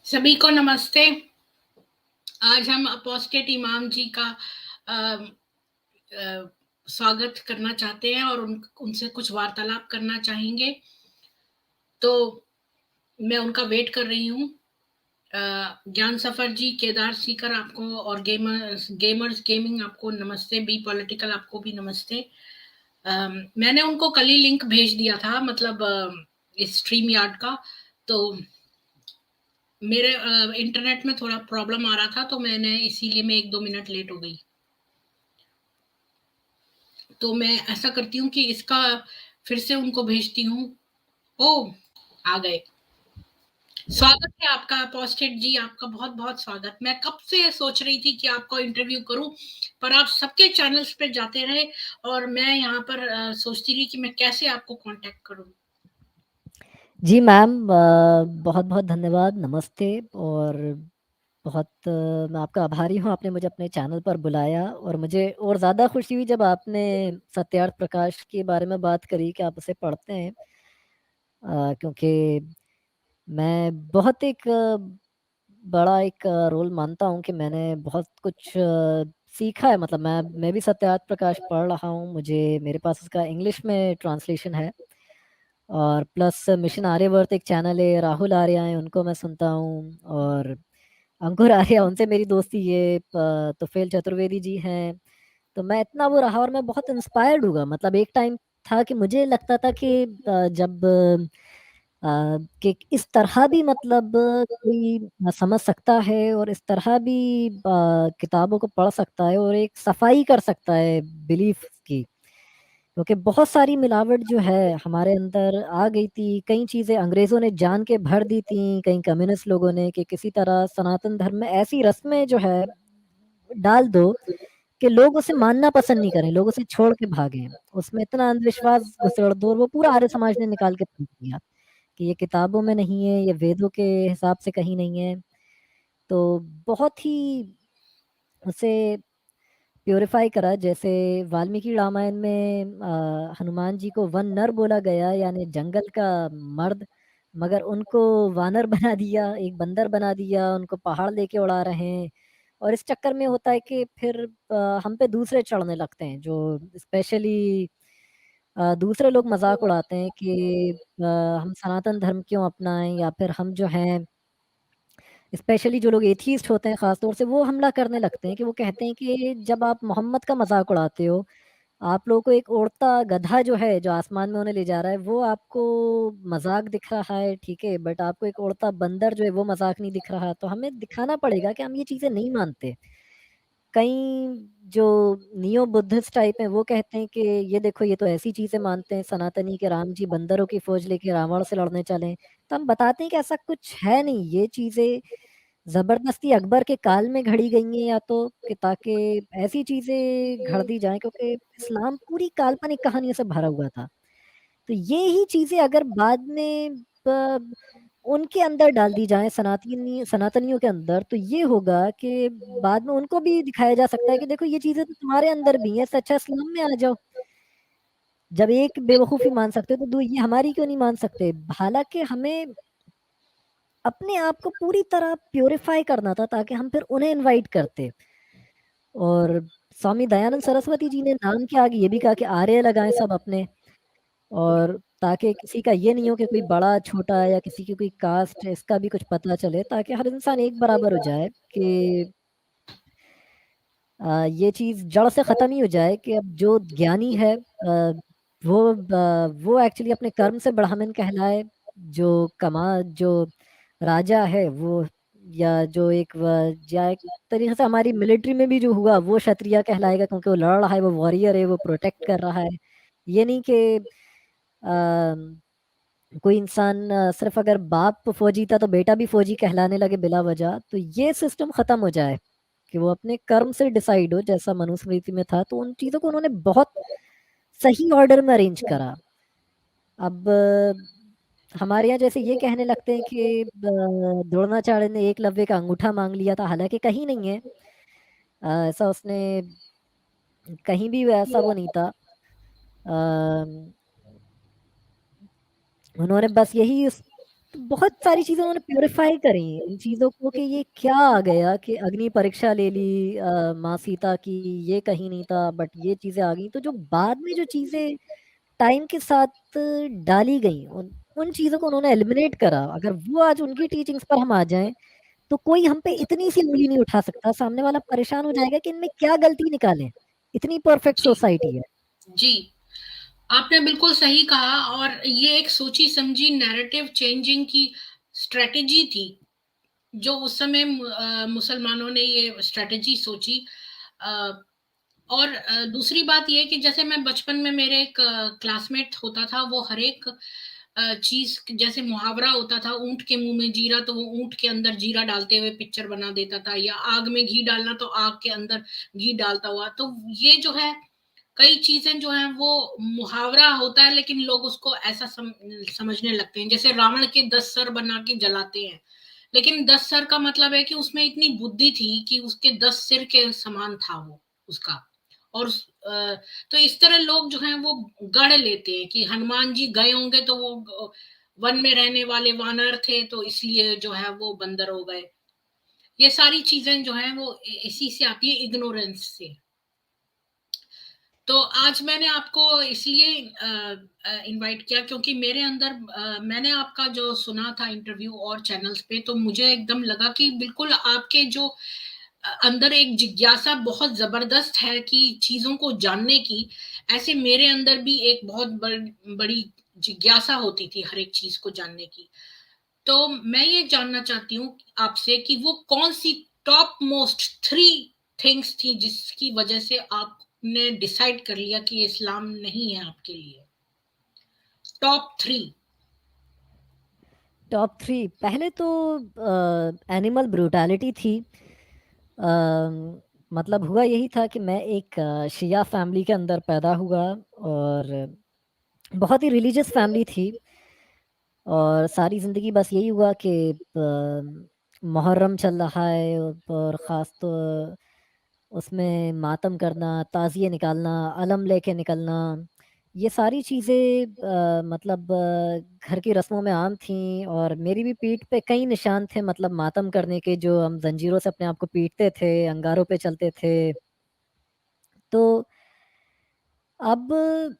सभी को नमस्ते। आज हम अपोस्टेट इमाम जी का अ, स्वागत करना चाहते हैं और उनसे कुछ वार्तालाप करना चाहेंगे। तो मैं उनका वेट कर रही हूँ। ज्ञान सफर जी, केदार सीकर आपको और गेमर्स गेमिंग आपको नमस्ते, बी पॉलिटिकल आपको भी नमस्ते। मैंने उनको कल ही लिंक भेज दिया था, मतलब इस स्ट्रीम यार्ड का। तो मेरे इंटरनेट में थोड़ा प्रॉब्लम आ रहा था, तो मैंने इसीलिए मैं 1-2 मिनट लेट हो गई। तो मैं ऐसा करती हूँ कि इसका फिर से उनको भेजती हूँ। ओह! आ गए। स्वागत है आपका अपोस्टेट जी, आपका बहुत-बहुत स्वागत। मैं कब से सोच रही थी कि आपको इंटरव्यू करूँ, पर आप सबके चैनल्स पे जाते रहे और मैं यहाँ पर सोचती रही कि मैं कैसे आपको कॉन्टैक्ट करूँ। जी मैम, बहुत-बहुत धन्यवाद, नमस्ते। और मैं आपका आभारी हूँ, आपने मुझे अपने चैनल पर बुलाया और मुझे और ज़्यादा खुशी हुई जब आपने सत्यार्थ प्रकाश के बारे में बात करी कि आप उसे पढ़ते हैं। क्योंकि मैं बहुत एक बड़ा एक रोल मानता हूँ कि मैंने बहुत कुछ सीखा है। मतलब मैं भी सत्यार्थ प्रकाश पढ़ रहा हूँ, मेरे पास उसका इंग्लिश में ट्रांसलेशन है। और प्लस मिशन आर्यवर्त एक चैनल है, राहुल आर्या हैं, उनको मैं सुनता हूँ। और अंकुर आर्या, उनसे मेरी दोस्ती है। तुफेल चतुर्वेदी जी हैं। तो मैं इतना वो रहा और मैं बहुत इंस्पायर्ड हुआ। मतलब एक टाइम था कि मुझे लगता था कि जब कि इस तरह भी मतलब कोई समझ सकता है और इस तरह भी किताबों को पढ़ सकता है और एक सफाई कर सकता है बिलीफ की। क्योंकि बहुत सारी मिलावट जो है हमारे अंदर आ गई थी। कई चीज़ें अंग्रेज़ों ने जान के भर दी थी, कई कम्युनिस्ट लोगों ने, कि किसी तरह सनातन धर्म में ऐसी रस्में जो है डाल दो कि लोग उसे मानना पसंद नहीं करें, लोग उसे छोड़ के भागें। उसमें इतना अंधविश्वास घुसड़ दो और वो पूरा आर्य समाज ने निकाल के फेंक दिया कि ये किताबों में नहीं है, ये वेदों के हिसाब से कहीं नहीं है। तो बहुत ही उसे प्यूरिफाई करा। जैसे वाल्मीकि रामायण में हनुमान जी को वन नर बोला गया, यानी जंगल का मर्द, मगर उनको वानर बना दिया, एक बंदर बना दिया, उनको पहाड़ लेके उड़ा रहे हैं। और इस चक्कर में होता है कि फिर हम पे दूसरे चढ़ने लगते हैं, जो स्पेशली दूसरे लोग मजाक उड़ाते हैं कि हम सनातन धर्म क्यों अपनाएं, या फिर हम जो हैं स्पेशली जो लोग एथीस्ट होते हैं ख़ासतौर से, वो हमला करने लगते हैं कि वो कहते हैं कि जब आप मोहम्मद का मज़ाक उड़ाते हो, आप लोगों को एक उड़ता गधा जो है, जो आसमान में उन्हें ले जा रहा है, वो आपको मज़ाक दिख रहा है, ठीक है, बट आपको एक उड़ता बंदर जो है, वो मज़ाक नहीं दिख रहा। तो हमें दिखाना पड़ेगा कि हम ये चीज़ें नहीं मानते। कई जो नियो बुद्धिस्ट टाइप हैं, वो कहते हैं कि ये देखो, ये तो ऐसी चीज़ें मानते हैं सनातनी कि राम जी बंदरों की फ़ौज लेके रावण से लड़ने चले। तो हम बताते हैं कि ऐसा कुछ है नहीं, ये चीज़ें ज़बरदस्ती अकबर के काल में घड़ी गई हैं, या तो कि ताकि ऐसी चीज़ें घड़ दी जाएँ, क्योंकि इस्लाम पूरी काल्पनिक कहानियों से भरा हुआ था। तो ये ही चीज़ें अगर बाद में उनके अंदर डाल दी जाएँ, सनातनियों के अंदर, तो ये होगा कि बाद में उनको भी दिखाया जा सकता है कि देखो, ये चीज़ें तो तुम्हारे अंदर भी हैं, इससे अच्छा इस्लाम में आ जाओ। जब एक बेवकूफ़ी मान सकते हो तो दो ये हमारी क्यों नहीं मान सकते? हालाँकि हमें अपने आप को पूरी तरह प्यूरिफ़ाई करना था ताकि हम फिर उन्हें इनवाइट करते। और स्वामी दयानंद सरस्वती जी ने नाम के आगे ये भी कहा कि आर्य लगाएँ सब अपने। और ताकि किसी का ये नहीं हो कि कोई बड़ा छोटा या किसी की कोई कास्ट है, इसका भी कुछ पता चले, ताकि हर इंसान एक बराबर हो जाए, कि ये चीज़ जड़ से ख़त्म ही हो जाए कि अब जो ज्ञानी है वो एक्चुअली अपने कर्म से ब्राह्मण कहलाए। जो राजा है वो, या जो या एक तरीके से हमारी मिलिट्री में भी जो हुआ वो क्षत्रिय कहलाएगा, क्योंकि वो लड़ रहा है, वो वॉरियर है, वो प्रोटेक्ट कर रहा है। ये नहीं कि कोई इंसान सिर्फ अगर बाप फौजी था तो बेटा भी फौजी कहलाने लगे बिला वजह। तो ये सिस्टम खत्म हो जाए कि वो अपने कर्म से डिसाइड हो, जैसा मनुस्मृति में था। तो उन चीज़ों को उन्होंने बहुत सही ऑर्डर में अरेंज करा। अब हमारे यहाँ जैसे ये कहने लगते हैं कि द्रोणाचार्य ने एकलव्य का अंगूठा मांग लिया था, हालांकि कहीं नहीं है। ऐसा उसने कहीं भी ऐसा वो नहीं था। अ, उन्होंने बस यही तो बहुत सारी चीज़ें उन्होंने प्यूरिफ़ाई करी इन चीज़ों को कि ये क्या आ गया कि अग्नि परीक्षा ले ली माँ सीता की, ये कहीं नहीं था बट ये चीज़ें आ गई। तो जो बाद में जो चीज़ें टाइम के साथ डाली गई, उन चीज़ों को उन्होंने एलिमिनेट करा। अगर वो आज उनकी टीचिंग्स पर हम आ जाएँ, तो कोई हम पे इतनी सी उँगली नहीं उठा सकता। सामने वाला परेशान हो जाएगा कि इनमें क्या गलती निकालें? इतनी परफेक्ट जी, सोसाइटी है। जी। आपने बिल्कुल सही कहा और ये एक सोची-समझी नैरेटिव चेंजिंग की स्ट्रैटेजी थी, जो उस समय मुसलमानों ने ये स्ट्रैटेजी सोची। अ, और दूसरी बात ये है कि जैसे मैं बचपन में मेरे एक क्लासमेट होता था, वो हर एक चीज़ जैसे मुहावरा होता था, ऊँट के मुँह में जीरा, तो वो ऊँट के अंदर जीरा डालते हुए पिक्चर बना देता था, या आग में घी डालना, तो आग के अंदर घी डालता हुआ। तो ये जो है, कई चीज़ें जो हैं वो मुहावरा होता है, लेकिन लोग उसको ऐसा समझने लगते हैं। जैसे रावण के 10 सर बना के जलाते हैं, लेकिन 10 सर का मतलब है कि उसमें इतनी बुद्धि थी कि उसके 10 सिर के समान था वो उसका। और तो इस तरह लोग जो हैं वो गढ़ लेते हैं कि हनुमान जी गए होंगे तो वो वन में रहने वाले वानर थे, तो इसलिए जो है वो बंदर हो गए। ये सारी चीज़ें जो हैं वो इसी से आती है, इग्नोरेंस से। तो आज मैंने आपको इसलिए इनवाइट किया क्योंकि मेरे अंदर मैंने आपका जो सुना था इंटरव्यू और चैनल्स पे, तो मुझे एकदम लगा कि बिल्कुल आपके जो अंदर एक जिज्ञासा बहुत ज़बरदस्त है कि चीज़ों को जानने की, ऐसे मेरे अंदर भी एक बहुत बड़ी जिज्ञासा होती थी हर एक चीज़ को जानने की। तो मैं ये जानना चाहती हूँ आपसे कि वो कौन-सी टॉप मोस्ट 3 थिंग्स थी जिसकी वजह से आपने डिसाइड कर लिया कि इस्लाम नहीं है आपके लिए? टॉप 3। टॉप 3 पहले तो एनिमल ब्रूटैलिटी थी। मतलब हुआ यही था कि मैं एक शिया फैमिली के अंदर पैदा हुआ और बहुत ही रिलीजियस फैमिली थी और सारी ज़िंदगी बस यही हुआ कि मुहर्रम चल रहा है और ख़ास तो उसमें मातम करना, ताज़िए निकालना, अलम लेके निकलना, ये सारी चीज़ें मतलब घर की रस्मों में आम थीं और मेरी भी पीठ पे कई निशान थे मतलब मातम करने के जो हम ज़ंजीरों से अपने आप को पीटते थे, अंगारों पे चलते थे। तो अब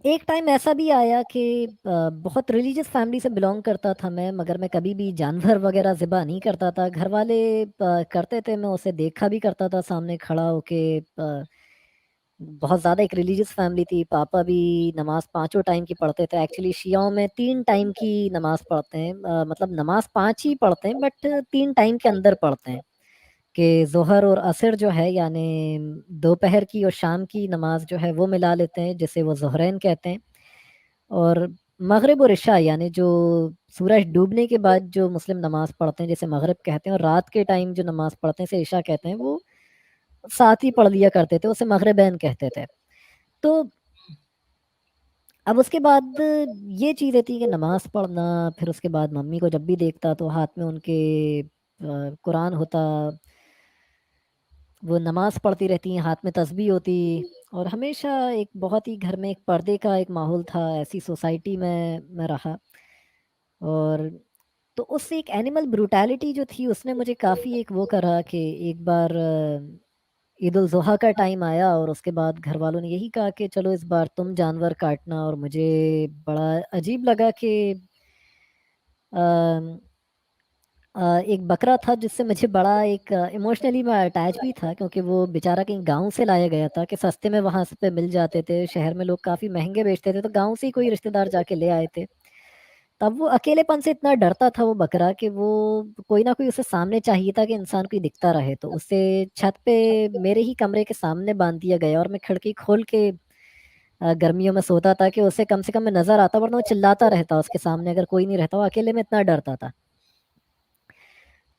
एक टाइम ऐसा भी आया कि बहुत रिलीजियस फैमिली से बिलॉन्ग करता था मैं, मगर मैं कभी भी जानवर वगैरह ज़िबा नहीं करता था। घरवाले करते थे, मैं उसे देखा भी करता था सामने खड़ा होके। बहुत ज़्यादा एक रिलीजियस फैमिली थी। पापा भी नमाज़ पाँचों टाइम की पढ़ते थे। एक्चुअली शियाओं में 3 टाइम की नमाज़ पढ़ते हैं। मतलब नमाज़ 5 ही पढ़ते हैं बट 3 टाइम के अंदर पढ़ते हैं कि ज़ोहर और असर जो है यानी दोपहर की और शाम की नमाज़ जो है वो मिला लेते हैं, जिसे वो ज़ोहरैन कहते हैं। और मगरिब और इशा यानी जो सूरज डूबने के बाद जो मुस्लिम नमाज़ पढ़ते हैं, जिसे मगरिब कहते हैं, और रात के टाइम जो नमाज़ पढ़ते हैं, इसे इशा कहते हैं, वो साथ ही पढ़ लिया करते थे, उसे मगरिबैन कहते थे। तो अब उसके बाद ये चीज़ें थी कि नमाज़ पढ़ना, फिर उसके बाद मम्मी को जब भी देखता तो हाथ में उनके कुरान होता, वो नमाज़ पढ़ती रहती, हाथ में तस्बीह होती और हमेशा एक बहुत ही घर में एक पर्दे का एक माहौल था, ऐसी सोसाइटी में मैं रहा। और तो उससे एक एनिमल ब्रूटैलिटी जो थी उसने मुझे काफ़ी एक वो करा कि एक बार ईद उल ज़ुहा का टाइम आया और उसके बाद घर वालों ने यही कहा कि चलो इस बार तुम जानवर काटना, और मुझे बड़ा अजीब लगा कि अ, एक बकरा था जिससे मुझे बड़ा एक इमोशनली मैं अटैच भी था, क्योंकि वो बेचारा कहीं गाँव से लाया गया था कि सस्ते में वहाँ से पे मिल जाते थे। शहर में लोग काफ़ी महँगे बेचते थे, तो गाँव से ही कोई रिश्तेदार जाके ले आए थे। तब वो अकेलेपन से इतना डरता था वो बकरा कि वो कोई ना कोई उसे सामने चाहिए था कि इंसान कोई दिखता रहे। तो उसे छत पे मेरे ही कमरे के सामने बाँध दिया गया और मैं खिड़की खोल के गर्मियों में सोता था कि उसे कम से कम मैं नज़र आता, वरना वो चिल्लाता रहता उसके सामने अगर कोई नहीं रहता, वो अकेले में इतना डरता था।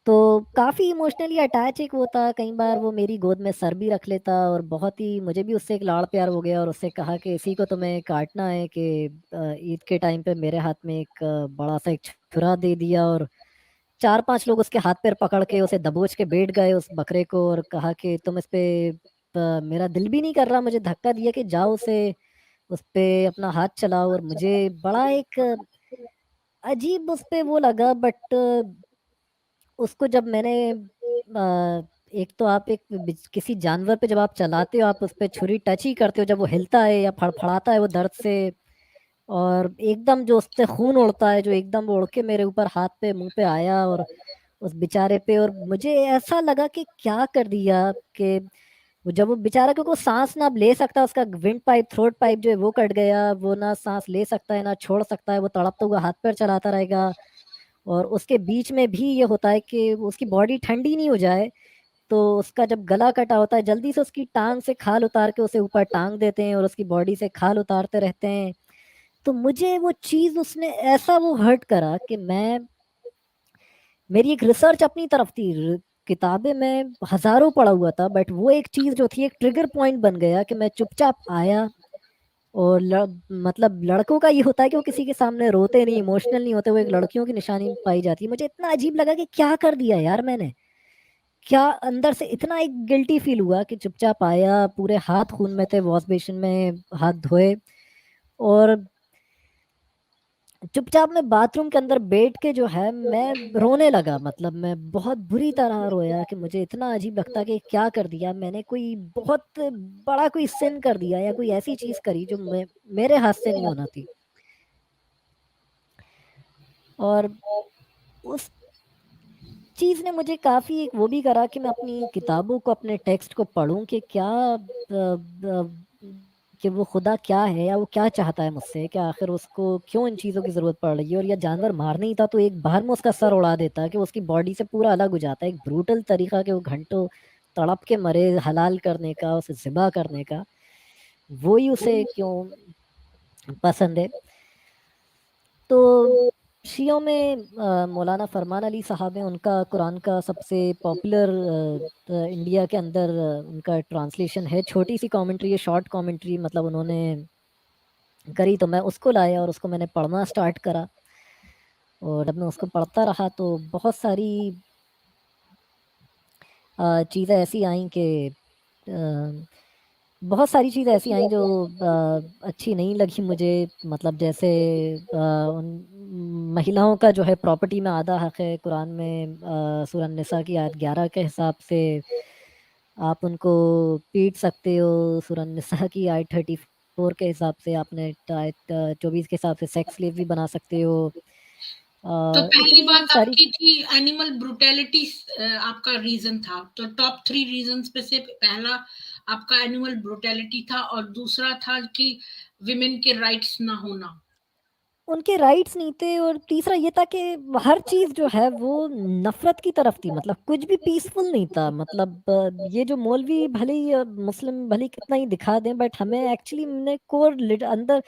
तो काफ़ी इमोशनली अटैच एक वो था, कई बार वो मेरी गोद में सर भी रख लेता और बहुत ही मुझे भी उससे एक लाड़ प्यार हो गया और उससे कहा कि इसी को तुम्हें काटना है कि ईद के टाइम पे मेरे हाथ में एक बड़ा-सा एक छुरा दे दिया और 4-5 लोग उसके हाथ-पैर पकड़ के उसे दबोच के बैठ गए उस बकरे को और कहा कि तुम इस पे मेरा दिल भी नहीं कर रहा, मुझे धक्का दिया कि जाओ उसे उस पे अपना हाथ चला और मुझे बड़ा एक अजीब उस पे वो लगा, बट उसको जब मैंने एक तो आप एक किसी जानवर पे जब आप चलाते हो, आप उस पे छुरी टच ही करते हो, जब वो हिलता है या फड़फड़ाता है वो दर्द से, और एकदम जो उससे खून उड़ता है, जो एकदम वो उड़ के मेरे ऊपर हाथ पे मुंह पे आया और उस बेचारे पे, और मुझे ऐसा लगा कि क्या कर दिया कि जब वो बेचारा, क्योंकि वो सांस ना अब ले सकता, उसका विंड पाइप, थ्रोट पाइप जो है वो कट गया, वो ना सांस ले सकता है ना छोड़ सकता है, वो तड़पता हुआ हाथ पैर चलाता रहेगा। और उसके बीच में भी ये होता है कि उसकी बॉडी ठंडी नहीं हो जाए, तो उसका जब गला कटा होता है जल्दी से उसकी टांग से खाल उतार के उसे ऊपर टांग देते हैं और उसकी बॉडी से खाल उतारते रहते हैं। तो मुझे वो चीज़ उसने ऐसा वो हर्ट करा कि मैं, मेरी एक रिसर्च अपनी तरफ थी, किताबें मैं हजारों पढ़ा हुआ था, बट वो एक चीज़ जो थी एक ट्रिगर पॉइंट बन गया कि मैं चुपचाप आया। और मतलब लड़कों का ये होता है कि वो किसी के सामने रोते नहीं, इमोशनल नहीं होते, वो एक लड़कियों की निशानी पाई जाती है। मुझे इतना अजीब लगा कि क्या कर दिया यार मैंने, क्या अंदर से इतना एक गिल्टी फील हुआ कि चुपचाप आया, पूरे हाथ खून में थे, वॉश बेसिन में हाथ धोए, और चुपचाप मैं बाथरूम के अंदर बैठ के जो है मैं रोने लगा। मतलब मैं बहुत बुरी तरह रोया कि मुझे इतना अजीब लगता कि क्या कर दिया मैंने, कोई बहुत बड़ा कोई सिन कर दिया या कोई ऐसी चीज करी जो मेरे हाथ से नहीं होना थी। और उस चीज ने मुझे काफी एक वो भी करा कि मैं अपनी किताबों को, अपने टेक्स्ट को पढूं कि क्या कि वो खुदा क्या है, या वो क्या चाहता है मुझसे, कि आखिर उसको क्यों इन चीज़ों की ज़रूरत पड़ रही है। और या जानवर मारना ही था तो एक बार में उसका सर उड़ा देता, कि उसकी बॉडी से पूरा अलग हो जाता है। एक ब्रूटल तरीका कि वो घंटों तड़प के मरे, हलाल करने का, उसे ज़िबा करने का, वो ही उसे क्यों पसंद है। तो शियों में मौलाना फरमान अली साहब हैं, उनका कुरान का सबसे पॉपुलर इंडिया के अंदर उनका ट्रांसलेशन है, छोटी सी कमेंट्री है, शॉर्ट कमेंट्री मतलब उन्होंने करी, तो मैं उसको लाया और उसको मैंने पढ़ना स्टार्ट करा। और जब मैं उसको पढ़ता रहा तो बहुत सारी चीज़ें ऐसी आई कि अ, बहुत सारी चीज़ें ऐसी आई जो अच्छी नहीं लगी मुझे। मतलब जैसे उन महिलाओं का जो है प्रॉपर्टी में आधा हक है कुरान में, सूरह निसा की आयत 11 के हिसाब से आप उनको पीट सकते हो, सूरह निसा की आयत 34 के हिसाब से आपने आयत 24 के हिसाब से सेक्स स्लेव भी बना सकते हो। तो पहली इतनी बात सारी, आपकी थी एनिमल ब्रुटेलिटी, आपका रीजन था। तो टॉप 3 रीजंस में से पहला आपका एनिमल ब्रुटेलिटी था, और दूसरा था कि विमेन के राइट्स ना होना। उनके राइट्स नहीं थे, और तीसरा ये था कि हर चीज जो है वो नफरत की तरफ थी। मतलब कुछ भी पीसफुल नहीं था। मतलब ये जो मौलवी भले ही मुस्लिम भले ही कितना ही दिखा दें, बट हमें एक्चुअली ने कोर अंदर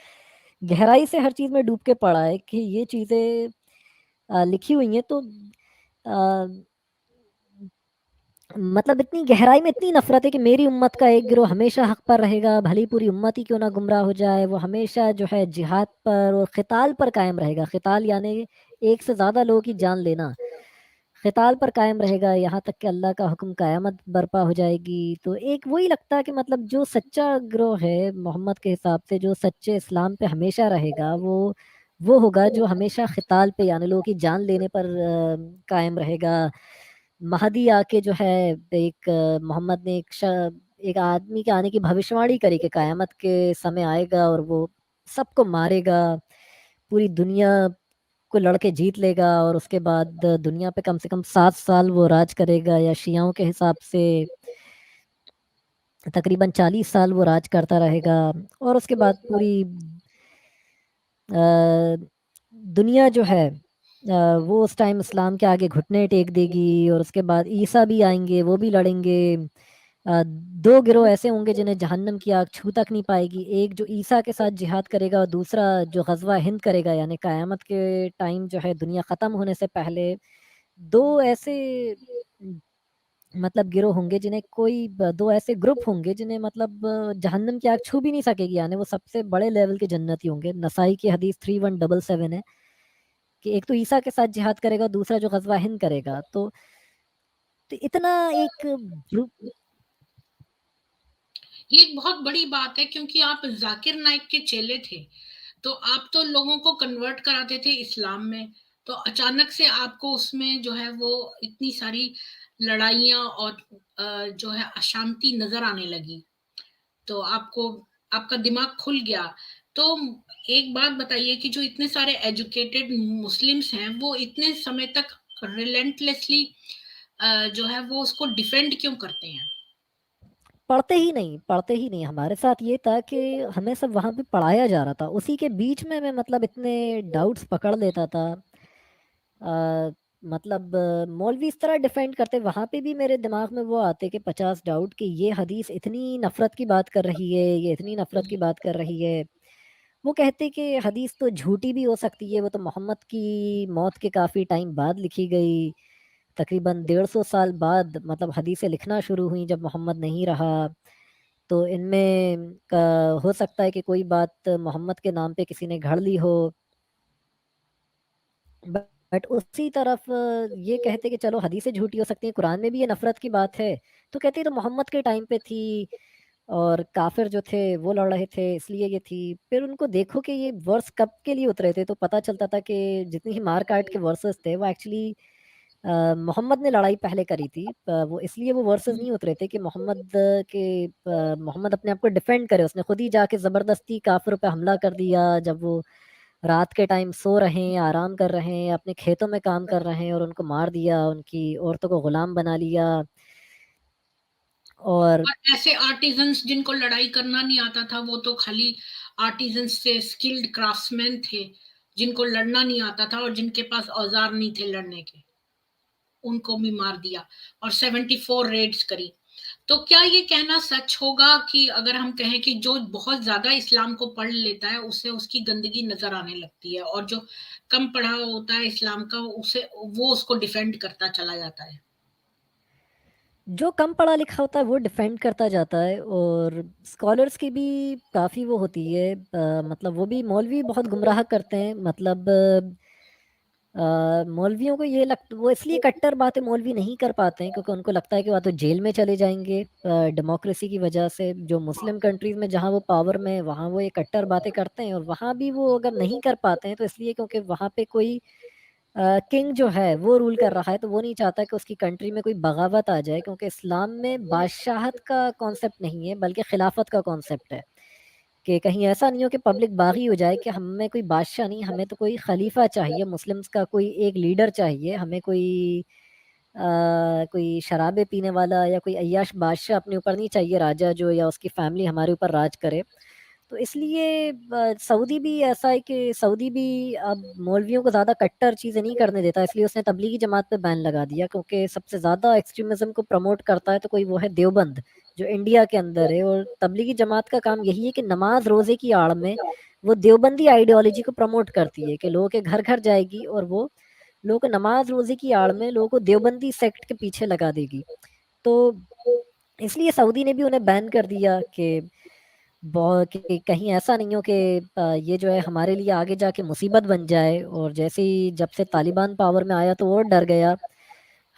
गहराई से हर चीज में डूब के पड़ा है कि ये चीजें लिखी हुई हैं। तो मतलब इतनी गहराई में इतनी नफरत है कि मेरी उम्मत का एक गिरोह हमेशा हक पर रहेगा, भली पूरी उम्मत ही क्यों ना गुमराह हो जाए। वो हमेशा जो है जिहाद पर और खिताल पर कायम रहेगा। खिताल यानी एक से ज्यादा लोगों की जान लेना। खिताल पर कायम रहेगा यहाँ तक कि अल्लाह का हुक्म क़यामत बर्पा हो जाएगी। तो एक वही लगता है कि मतलब जो सच्चा गिरोह है मोहम्मद के हिसाब से, जो सच्चे इस्लाम पे हमेशा रहेगा, वो होगा जो हमेशा खिताल पे यानी लोगों की जान लेने पर कायम रहेगा। महदी आके जो है, एक मोहम्मद ने एक आदमी के आने की भविष्यवाणी करी कि कयामत के समय आएगा और वो सबको मारेगा, पूरी दुनिया को लड़के जीत लेगा, और उसके बाद दुनिया पे कम से कम 7 साल वो राज करेगा, या शियाओं के हिसाब से तकरीबन 40 साल वो राज करता रहेगा। और उसके बाद पूरी अ, दुनिया जो है वो उस टाइम इस्लाम के आगे घुटने टेक देगी। और उसके बाद ईसा भी आएंगे, वो भी लड़ेंगे। दो गिरोह ऐसे होंगे जिन्हें जहन्नम की आग छू तक नहीं पाएगी, एक जो ईसा के साथ जिहाद करेगा और दूसरा जो गजवा हिंद करेगा। यानी कयामत के टाइम जो है दुनिया ख़त्म होने से पहले दो ऐसे मतलब गिरोह होंगे जिन्हें दो ऐसे ग्रुप होंगे जिन्हें मतलब जहन्नम की आग छू भी नहीं सकेगी। यानी वो सबसे बड़े लेवल के जन्नती होंगे। नसाई की हदीस 3177 है कि एक तो ईसा के साथ जिहाद करेगा, दूसरा जो गजवा हिंद करेगा। तो इतना एक ये एक बहुत बड़ी बात है, क्योंकि आप जाकिर नाइक के चेले थे, तो आप तो लोगों को कन्वर्ट कराते थे इस्लाम में, तो अचानक से आपको उसमें जो है वो इतनी सारी लड़ाइयाँ और जो है अशांति नज़र आने लगी। तो आपको आपका दिमाग खुल गया। तो एक बात बताइए कि जो इतने सारे एजुकेटेड मुस्लिम्स हैं, वो इतने समय तक रिलेंटलेसली जो है वो उसको डिफेंड क्यों करते हैं? पढ़ते ही नहीं। हमारे साथ ये था कि हमें सब वहाँ पे पढ़ाया जा रहा था, उसी के बीच में मैं मतलब इतने डाउट्स पकड़ लेता था। मतलब मौलवी इस तरह डिफेंड करते, वहाँ पे भी मेरे दिमाग में वो आते कि 50 डाउट कि ये हदीस इतनी नफरत की बात कर रही है, ये इतनी नफरत की बात कर रही है। वो कहते कि हदीस तो झूठी भी हो सकती है, वो तो मोहम्मद की मौत के काफ़ी टाइम बाद लिखी गई, तकरीबन 150 साल बाद मतलब हदीसें लिखना शुरू हुई जब मोहम्मद नहीं रहा। तो इनमें हो सकता है कि कोई बात मोहम्मद के नाम पे किसी ने घड़ ली हो। बट उसी तरफ ये कहते कि चलो हदीसें झूठी हो सकती हैं, कुरान में भी ये नफरत की बात है, तो कहते तो मोहम्मद के टाइम पे थी और काफिर जो थे वो लड़ रहे थे इसलिए ये थी। फिर उनको देखो कि ये वर्स कब के लिए उतरे थे, तो पता चलता था कि जितनी ही मार काट के वर्सेस थे वो एक्चुअली मोहम्मद ने लड़ाई पहले करी थी। वो इसलिए वो वर्सेस नहीं उतरे थे कि मोहम्मद अपने आप को डिफेंड करे, उसने खुद ही जाके जबरदस्ती काफिरों पे हमला कर दिया जब वो रात के टाइम सो रहे हैं, आराम कर रहे हैं, अपने खेतों में काम कर रहे हैं, और उनको मार दिया, उनकी औरतों को गुलाम बना लिया। और और ऐसे आर्टिजन्स जिनको लड़ाई करना नहीं आता था, वो तो खाली आर्टिजन्स थे, स्किल्ड क्राफ्ट्समैन थे, जिनको लड़ना नहीं आता था और जिनके पास औजार नहीं थे लड़ने के, उनको भी मार दिया और 74 रेड्स करी। तो क्या ये कहना सच होगा कि अगर हम कहें कि जो बहुत ज्यादा इस्लाम को पढ़ लेता है उसे उसकी गंदगी नजर आने लगती है, और जो कम पढ़ा होता है इस्लाम का, उसे वो उसको डिफेंड करता चला जाता है? जो कम पढ़ा लिखा होता है वो डिफेंड करता जाता है, और स्कॉलर्स की भी काफ़ी वो होती है। मतलब वो भी मौलवी बहुत गुमराह करते हैं। मतलब मौलवियों को ये वो इसलिए कट्टर बातें मौलवी नहीं कर पाते हैं क्योंकि उनको लगता है कि वह तो जेल में चले जाएंगे डेमोक्रेसी की वजह से। जो मुस्लिम कंट्रीज में जहाँ वो पावर में, वहाँ वो ये कट्टर बातें करते हैं, और वहाँ भी वो अगर नहीं कर पाते हैं तो इसलिए क्योंकि वहाँ पे कोई किंग जो है वो रूल कर रहा है, तो वो नहीं चाहता कि उसकी कंट्री में कोई बगावत आ जाए, क्योंकि इस्लाम में बादशाहत का कॉन्सेप्ट नहीं है बल्कि खिलाफत का कॉन्सेप्ट है। कि कहीं ऐसा नहीं हो कि पब्लिक बागी हो जाए कि हमें कोई बादशाह नहीं, हमें तो कोई खलीफा चाहिए, मुस्लिम्स का कोई एक लीडर चाहिए, हमें कोई शराबे पीने वाला या कोई अय्याश बादशाह अपने ऊपर नहीं चाहिए, राजा जो या उसकी फैमिली हमारे ऊपर राज करे। तो इसलिए सऊदी भी ऐसा है कि सऊदी भी अब मौलवियों को ज़्यादा कट्टर चीज़ें नहीं करने देता, इसलिए उसने तबलीगी जमात पे बैन लगा दिया, क्योंकि सबसे ज़्यादा एक्सट्रीमिज्म को प्रमोट करता है तो कोई वो है देवबंद, जो इंडिया के अंदर है। और तबलीगी जमात का काम यही है कि नमाज रोज़े की आड़ में वो देवबंदी आइडियोलॉजी को प्रमोट करती है, कि लोगों के घर घर जाएगी और वो लोगों को नमाज रोज़े की आड़ में लोगों को देवबंदी सेक्ट के पीछे लगा देगी। तो इसलिए सऊदी ने भी उन्हें बैन कर दिया कि बहुत कि कहीं ऐसा नहीं हो कि ये जो है हमारे लिए आगे जाके मुसीबत बन जाए। और जैसे ही जब से तालिबान पावर में आया तो और डर गया।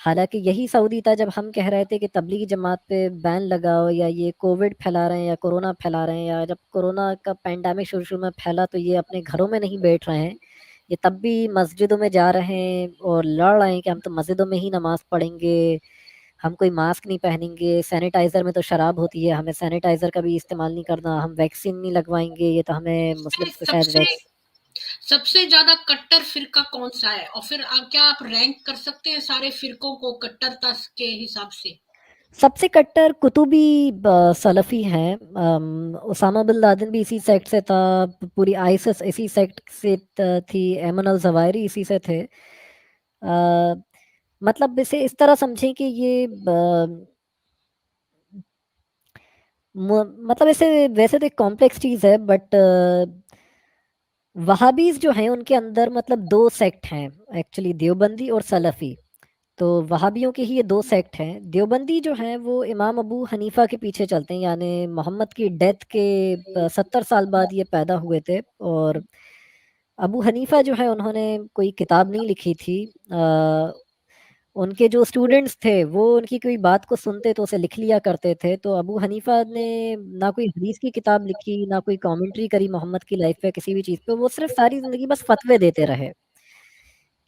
हालांकि यही सऊदी था जब हम कह रहे थे कि तबलीगी जमात पे बैन लगाओ, या ये कोविड फैला रहे हैं या कोरोना फैला रहे हैं, या जब कोरोना का पैंडेमिक शुरू शुरू में फैला तो ये अपने घरों में नहीं बैठ रहे हैं, ये तब भी मस्जिदों में जा रहे हैं और लड़ रहे हैं कि हम तो मस्जिदों में ही नमाज पढ़ेंगे, हम कोई मास्क नहीं पहनेंगे, सैनिटाइजर में तो शराब होती है, हमें सैनिटाइजर का भी इस्तेमाल नहीं करना, हम वैक्सीन नहीं लगवाएंगे, ये तो हमें मुस्लिम्स को शायद सबसे वैक्स सबसे ज्यादा कट्टर फिरका कौन सा है, और फिर क्या आप रैंक कर सकते हैं सारे फिरकों को कट्टरता के हिसाब से? सबसे कट्टर कुतुबी सलफी हैं। उसामा बिन लादेन भी इसी सेक्ट से था, पूरी आईएसएस इसी सेक्ट से थी, एमन अल जवाहिरी इसी से थे। मतलब इसे इस तरह समझें कि ये मतलब ऐसे वैसे तो एक कॉम्प्लेक्स चीज़ है, बट वहाबीज जो हैं उनके अंदर मतलब दो सेक्ट हैं एक्चुअली, देवबंदी और सलफी। तो वहाबियों के ही ये दो सेक्ट हैं। देवबंदी जो हैं वो इमाम अबू हनीफा के पीछे चलते हैं, यानी मोहम्मद की डेथ के 70 साल बाद ये पैदा हुए थे। और अबू हनीफा जो है उन्होंने कोई किताब नहीं लिखी थी, उनके जो स्टूडेंट्स थे वो उनकी कोई बात को सुनते तो उसे लिख लिया करते थे। तो अबू हनीफा ने ना कोई हदीस की किताब लिखी, ना कोई कमेंट्री करी मोहम्मद की लाइफ पे किसी भी चीज़ पे, वो सिर्फ सारी ज़िंदगी बस फतवे देते रहे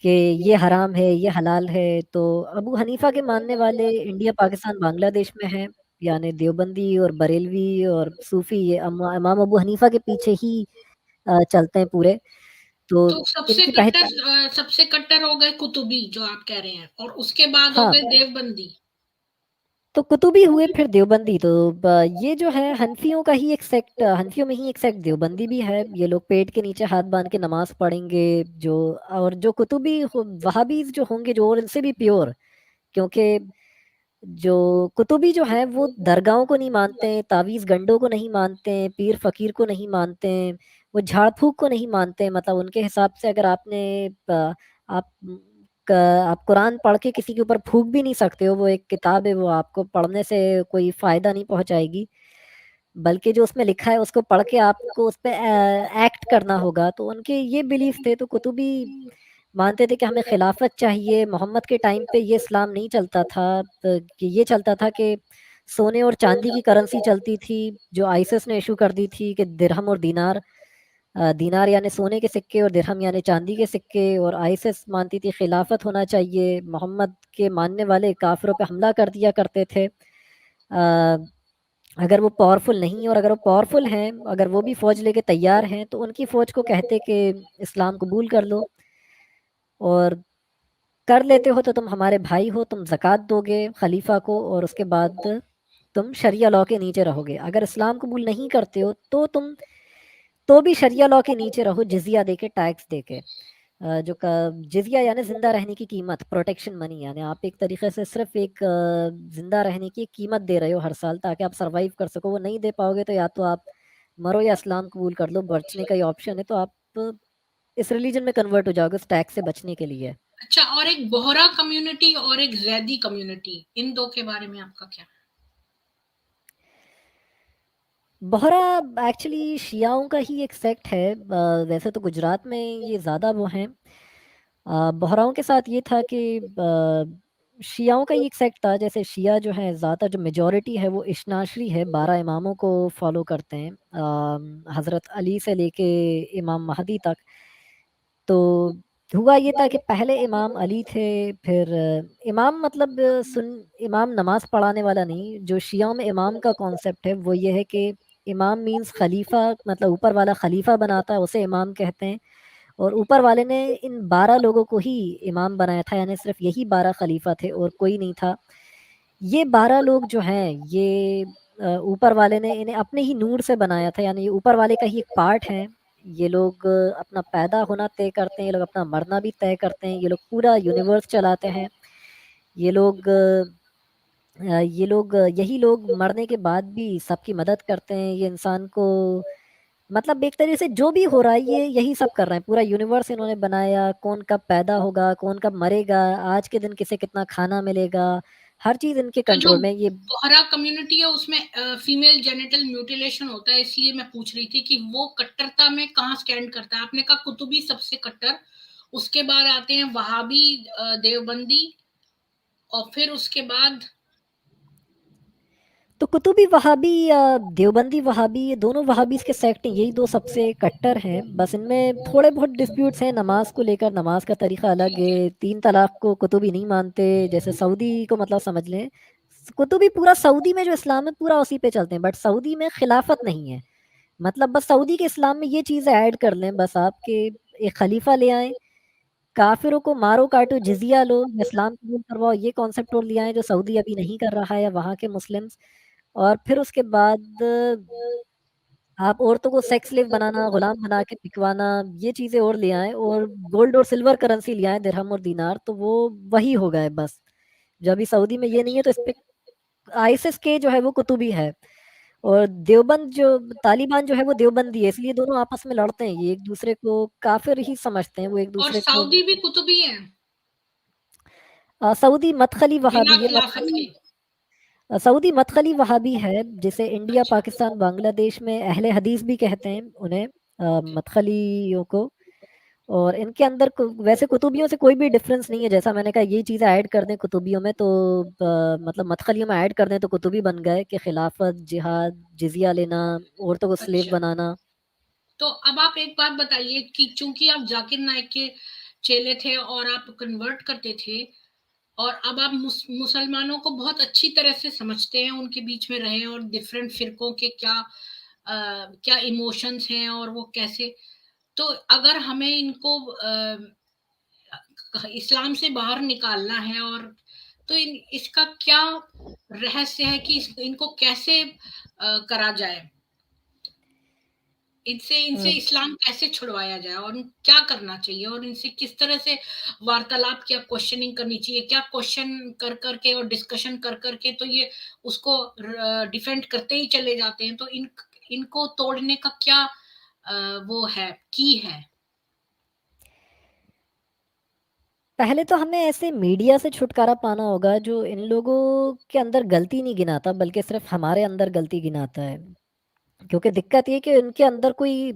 कि ये हराम है, ये हलाल है। तो अबू हनीफा के मानने वाले इंडिया, पाकिस्तान, बांग्लादेश में हैं, यानी देवबंदी और बरेलवी और सूफ़ी, ये इमाम अबू हनीफा के पीछे ही चलते हैं पूरे। तो तो इनकी पहचान, सबसे कट्टर हो गए कुतुबी जो आप कह रहे हैं, और उसके बाद हो हाँ, गए देवबंदी। तो कुतुबी हुए फिर देवबंदी। तो ये जो है हनफियों का ही एक सेक्ट, हनफियों में ही एक सेक्ट देवबंदी भी है। ये लोग पेट के नीचे हाथ बांध के नमाज पढ़ेंगे। जो और जो कुतुबी वहाबीज जो होंगे, जो और इनसे भी प्योर, क्योंकि जो कुतुबी जो हैं वो दरगाहों को नहीं मानते हैं, तावीज़ गंडों को नहीं मानते हैं, पीर फ़कीर को नहीं मानते हैं, वो झाड़ फूँक को नहीं मानते हैं। मतलब उनके हिसाब से अगर आपने आप आप कुरान पढ़ के किसी के ऊपर फूँक भी नहीं सकते हो, वो एक किताब है, वो आपको पढ़ने से कोई फ़ायदा नहीं पहुँचाएगी। बल्कि जो उसमें लिखा है उसको पढ़ के आपको उस पे एक्ट करना होगा। तो उनके ये बिलीफ थे। तो कुतुबी मानते थे कि हमें खिलाफत चाहिए। मोहम्मद के टाइम पे ये इस्लाम नहीं चलता था, कि ये चलता था कि सोने और चांदी की करेंसी चलती थी, जो आईसिस ने इशू कर दी थी, कि दिरहम और दीनार, दीनार यानी सोने के सिक्के और दिरहम यानी चांदी के सिक्के। और आईसिस मानती थी खिलाफत होना चाहिए। मोहम्मद के मानने वाले काफिरों पे हमला कर दिया करते थे अगर वो पावरफुल नहीं है। और अगर वो पावरफुल हैं, अगर वो भी फ़ौज लेके तैयार हैं, तो उनकी फ़ौज को कहते कि इस्लाम कबूल कर लो, और कर लेते हो तो तुम हमारे भाई हो, तुम ज़कात दोगे खलीफा को, और उसके बाद तुम शरिया लॉ के नीचे रहोगे। अगर इस्लाम कबूल नहीं करते हो तो तुम तो भी शरिया लॉ के नीचे रहो, जिजिया दे के, टैक्स दे के। जिजिया यानी जिंदा रहने की कीमत, प्रोटेक्शन मनी, यानी आप एक तरीके से सिर्फ एक जिंदा रहने की कीमत दे रहे हो हर साल, ताकि आप सरवाइव कर सको। वो नहीं दे पाओगे तो या तो आप मरो या इस्लाम कबूल कर लो, बचने का ही ऑप्शन है। तो आप इस रिलीजन में कन्वर्ट हो जाओगे उस टैक्स से बचने के लिए। अच्छा, और एक बोहरा कम्युनिटी और एक जैदी कम्युनिटी, इन दो के बारे में आपका क्या? बोहरा एक्चुअली शियाओं का ही एक सेक्ट है। वैसे तो गुजरात में ये ज़्यादा वो हैं। बोहराओं के साथ ये था कि शियाओं का ही एक सेक्ट था। जैसे शिया जो है ज़्यादा, जो मेजॉरिटी है वो इश्नाशरी है, 12 इमामों को फॉलो करते हैं, हज़रत अली से लेके इमाम महदी तक। तो हुआ ये था कि पहले इमाम अली थे, फिर इमाम मतलब इमाम नमाज पढ़ाने वाला नहीं। जो शियाओं में इमाम का कॉन्सेप्ट है वो ये है कि इमाम मीन्स खलीफा, मतलब ऊपर वाला खलीफा बनाता है उसे इमाम कहते हैं। और ऊपर वाले ने इन 12 लोगों को ही इमाम बनाया था, यानी सिर्फ यही 12 खलीफा थे और कोई नहीं था। ये 12 लोग जो हैं ये ऊपर वाले ने इन्हें अपने ही नूर से बनाया था, यानी ये ऊपर वाले का ही एक पार्ट है। ये लोग अपना पैदा होना तय करते हैं, ये लोग अपना मरना भी तय करते हैं, ये लोग पूरा यूनिवर्स चलाते हैं। ये लोग यही लोग मरने के बाद भी सबकी मदद करते हैं। ये इंसान को, मतलब एक तरीके से जो भी हो रहा है ये यही सब कर रहे हैं। पूरा यूनिवर्स इन्होंने बनाया, कौन कब पैदा होगा, कौन कब मरेगा, आज के दिन किसे कितना खाना मिलेगा, हर चीज़ इनके तो जो कंट्रोल में। ये बोहरा कम्युनिटी है उसमें फीमेल जेनिटल म्यूटिलेशन होता है, इसलिए मैं पूछ रही थी कि वो कट्टरता में कहाँ स्टैंड करता है। आपने कहा कुतुबी सबसे कट्टर, उसके बाद आते हैं वहाबी, देवबंदी, और फिर उसके बाद तो कुतुबी वहाबी या देवबंदी वहाबी, ये दोनों वहाबीज के सेक्ट हैं, यही दो सबसे कट्टर हैं। बस इनमें थोड़े बहुत डिस्प्यूट्स हैं नमाज को लेकर। नमाज का तरीका अलग है। 3 तलाक को कुतुबी नहीं मानते, जैसे सऊदी को मतलब समझ लें। कुतुबी पूरा सऊदी में जो इस्लाम है पूरा उसी पे चलते हैं, बट सऊदी में खिलाफत नहीं है। मतलब बस सऊदी के इस्लाम में ये चीज़ें ऐड कर लें, बस आपके एक खलीफा ले आए, काफिरों को मारो काटो, जिजिया लो, इस्लाम कबूल करवाओ, ये कॉन्सेप्ट और ले आए जो सऊदी अभी नहीं कर रहा है, या वहाँ के मुस्लिम्स। और फिर उसके बाद आप औरतों को सेक्स स्लेव बनाना, गुलाम बना के बिकवाना, ये चीज़ें और ले आए, और गोल्ड और सिल्वर करेंसी ले आए, दिरहम और दीनार। तो वो वही हो गए बस। जब अभी सऊदी में ये नहीं है तो इस पे आईसिस के जो है वो कुतुबी है, और देवबंद जो तालिबान जो है वो देवबंदी है। इसलिए दोनों आपस में लड़ते हैं, ये एक दूसरे को काफिर ही समझते हैं वो एक और दूसरे को। सऊदी भी कुतुबी है सऊदी मतखली बिना वहाबी है। खिलाफत के। सऊदी मतखली वहाबी है, जिसे इंडिया, पाकिस्तान, बांग्लादेश में अहले हदीस भी कहते हैं उन्हें, मतखलियों को। और इनके अंदर वैसे कुतुबियों से कोई भी डिफरेंस नहीं है। जैसा मैंने कहा ये चीज़ें ऐड कर दें कुतुबियों में तो मतलब मदखलियों में ऐड कर दें तो कुतुबी बन गए कि खिलाफत, जिहाद, जिजिया लेना, औरतों को स्लेव अच्छा, बनाना। तो अब आप एक बात बताइए कि चूंकि आप जाकिर नाइक के चेले थे और आप कन्वर्ट करते थे, और अब आप मुसलमानों को बहुत अच्छी तरह से समझते हैं, उनके बीच में रहे और डिफरेंट फिरकों के क्या इमोशंस हैं और वो कैसे, तो अगर हमें इनको इस्लाम से बाहर निकालना है, और तो इसका क्या रहस्य है कि इनको कैसे करा जाए, इनसे इनसे अ, इस्लाम कैसे छुड़वाया जाए, और क्या करना चाहिए, और इनसे किस तरह से वार्तालाप, क्या क्वेश्चनिंग करनी चाहिए, क्या क्वेश्चन कर करके और डिस्कशन कर करके तो ये उसको डिफेंड करते ही चले जाते हैं, तो इनको तोड़ने का क्या वो है, की है। पहले तो हमें ऐसे मीडिया से छुटकारा पाना होगा जो इन लोगों के अंदर गलती नहीं गिनाता बल्कि सिर्फ हमारे अंदर गलती गिनाता है। क्योंकि दिक्कत ये कि उनके अंदर कोई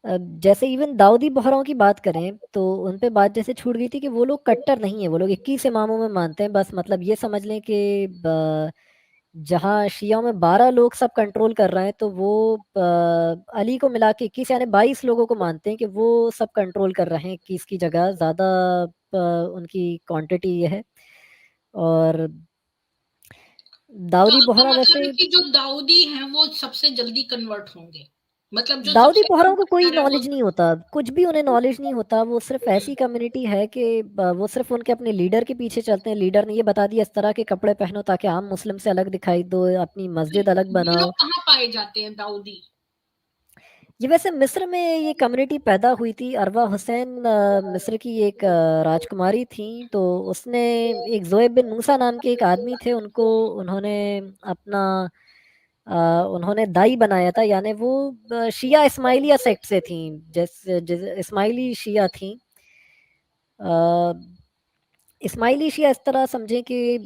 जैसे इवन दाऊदी बोहराओं की बात करें तो उन पे बात जैसे छूट गई थी कि वो लोग कट्टर नहीं है, वो लोग 21 इमामों में मानते हैं। बस मतलब ये समझ लें कि जहाँ शियाओं में 12 लोग सब कंट्रोल कर रहे हैं तो वो अली को मिला के 21 यानी 22 लोगों को मानते हैं कि वो सब कंट्रोल कर रहे हैं 21 की जगह ज़्यादा। उनकी क्वांटिटी ये है। और तो दाऊदी आपका बोहरा मतलब वैसे है कि जो दाऊदी हैं वो सबसे जल्दी कन्वर्ट होंगे, मतलब जो दाऊदी सबसे कम बोहराओं को कोई कट्टर है वो। नॉलेज नहीं होता, कुछ भी उन्हें नॉलेज नहीं होता। वो सिर्फ ऐसी कम्युनिटी है कि वो सिर्फ उनके अपने लीडर के पीछे चलते हैं। लीडर ने ये बता दिया इस तरह के कपड़े पहनो ताकि आम मुस्लिम से अलग दिखाई दो, अपनी मस्जिद अलग ये लोग बनाओ। कहाँ पाए जाते हैं दाऊदी? ये वैसे मिस्र में ये कम्युनिटी पैदा हुई थी। अरवा हुसैन मिस्र की एक राजकुमारी थी। तो उसने एक जोएब बिन मूसा नाम के एक आदमी थे, उनको उन्होंने अपना उन्होंने दाई बनाया था। यानी वो शिया इस्माइलिया सेक्ट से थी, जैसे इस्माइली शिया थी। अ, इस्माइली शिया इस तरह समझें कि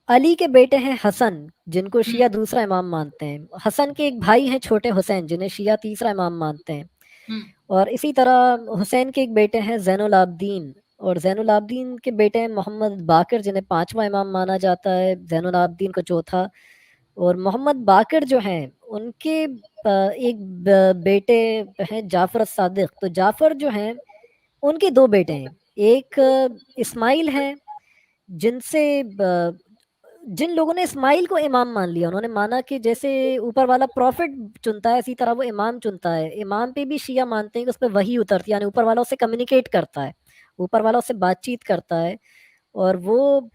अली के बेटे हैं हसन, जिनको हम्म, शिया दूसरा इमाम मानते हैं। हसन के एक भाई हैं छोटे हुसैन, जिन्हें शिया तीसरा इमाम मानते हैं। हम्म, और इसी तरह हुसैन के एक बेटे हैं जैनुल आबदीन, और जैनुल आबदीन के बेटे हैं मोहम्मद बाकिर, जिन्हें पांचवा इमाम माना जाता है, जैनुल आबदीन को चौथा। और मोहम्मद बाकिर जो हैं उनके एक बेटे हैं जाफर सादिक। तो जाफर जो हैं उनके दो बेटे हैं। एक इस्माइल हैं, जिनसे जिन लोगों ने इस्माइल को इमाम मान लिया, उन्होंने माना कि जैसे ऊपर वाला प्रॉफिट चुनता है इसी तरह वो इमाम चुनता है। इमाम पे भी शिया मानते हैं कि उस पर वही उतरती है, यानी ऊपर वाला उससे कम्युनिकेट करता है, ऊपर वाला उससे बातचीत करता है। और वो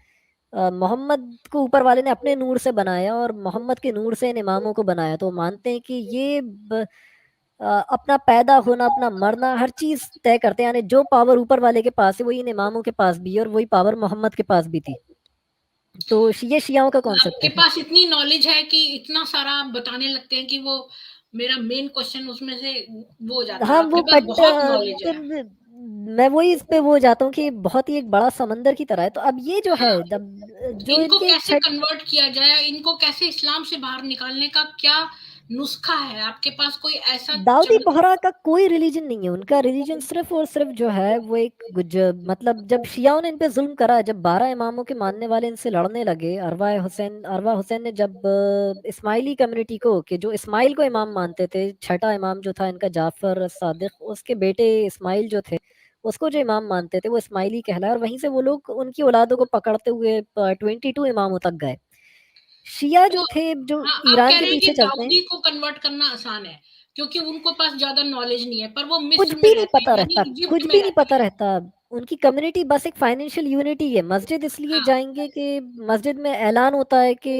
मोहम्मद को ऊपर वाले ने अपने नूर से बनाया और मोहम्मद के नूर से इन इमामों को बनाया। तो वो मानते हैं कि ये अपना पैदा होना, अपना मरना, हर चीज़ तय करते हैं। यानी जो पावर ऊपर वाले के पास है वही इन इमामों के पास भी है, और वही पावर मोहम्मद के पास भी थी। तो ये शियाओं का कॉन्सेप्ट आपके है। पास इतनी नॉलेज है कि इतना सारा आप बताने लगते हैं कि वो मेरा मेन क्वेश्चन उसमें से वो हो जाता है, हाँ, आपके वो पास बट बहुत नॉलेज है। मैं वही इस पे वो हो जाता हूँ कि बहुत ही एक बड़ा समंदर की तरह है। तो अब ये जो है हाँ, जब जो इनको इनके कैसे छठ कन्वर्ट किया जाए, इनको कैसे इस्लाम से बाहर निकालने का क्या नुस्खा है, आपके पास कोई ऐसा दाऊदी चमक? बोहरा का कोई रिलीजन नहीं है। उनका रिलीजन सिर्फ और सिर्फ जो है वो एक मतलब जब शियाओं ने इन पे जुल्म करा, जब 12 इमामों के मानने वाले इनसे लड़ने लगे, अरवा हुसैन ने जब इस्माइली कम्युनिटी को, कि जो इस्माइल को इमाम मानते थे, छठा इमाम जो था इनका जाफर सादिक, उसके बेटे इस्माइल जो थे उसको जो इमाम मानते थे वो इस्माइली कहलाया। और वहीं से वो लोग उनकी औलादों को पकड़ते हुए 22 इमामों तक गए। शिया तो जो थे, जो हाँ, आप ईरान कह के रहे हैं कि पीछे चलते हैं, दाऊदी को कन्वर्ट करना आसान है क्योंकि उनको पास ज्यादा नॉलेज नहीं है, पर वो कुछ मिस्र में भी नहीं रहते हैं, पता यानी रहता, इजिप्ट कुछ में भी नहीं रहते पता हैं। रहता। उनकी कम्युनिटी बस एक फाइनेंशियल यूनिटी है। मस्जिद इसलिए हाँ, जाएंगे कि मस्जिद में ऐलान होता है कि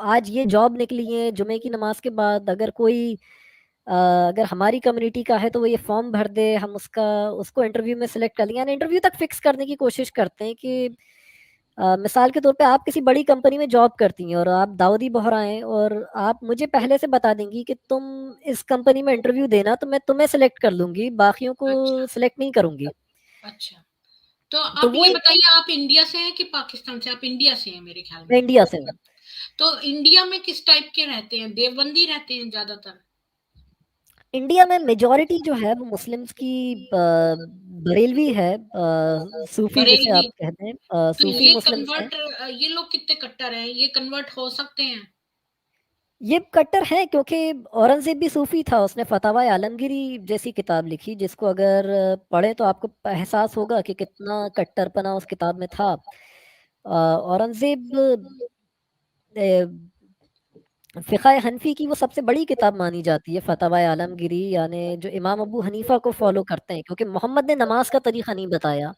आज ये जॉब निकली है, जुमे की नमाज के बाद अगर कोई अगर हमारी कम्युनिटी का है तो वो ये फॉर्म भर दे, हम उसको इंटरव्यू में सिलेक्ट कर लेंगे। यानी इंटरव्यू तक फिक्स करने की कोशिश करते हैं कि मिसाल के तौर पे आप किसी बड़ी कंपनी में जॉब करती हैं और आप दाऊदी बोहरा हैं, और आप मुझे पहले से बता देंगी कि तुम इस कंपनी में इंटरव्यू देना, तो मैं तुम्हें सिलेक्ट कर लूंगी, बाकियों को अच्छा, सिलेक्ट नहीं करूंगी। अच्छा। तो तो आप वो ये एक बताइए, आप इंडिया से हैं कि पाकिस्तान से? आप इंडिया से हैं मेरे ख्याल मैं में। इंडिया से हूँ। तो इंडिया में किस टाइप के रहते हैं? देवबंदी रहते हैं ज्यादातर? इंडिया में मेजॉरिटी जो है वो मुस्लिम्स की बरेलवी है, सूफी जिसे बरेलवी। आप कहते हैं, तो सूफी ये मुस्लिम्स हैं। कन्वर्ट, ये लोग कितने कट्टर हैं, ये कन्वर्ट हो सकते हैं? ये कट्टर है क्योंकि औरंगजेब भी सूफी था, उसने फतवा आलमगीरी जैसी किताब लिखी, जिसको अगर पढ़े तो आपको एहसास होगा कि कितना कट्टरपना उस किताब में था। औरंगजेब फ़िक़्ह हनफ़ी की वो सबसे बड़ी किताब मानी जाती है, फतवा आलमगीरी, यानी जो इमाम अबू हनीफ़ा को फ़ॉलो करते हैं, क्योंकि मोहम्मद ने नमाज़ का तरीक़ा नहीं बताया।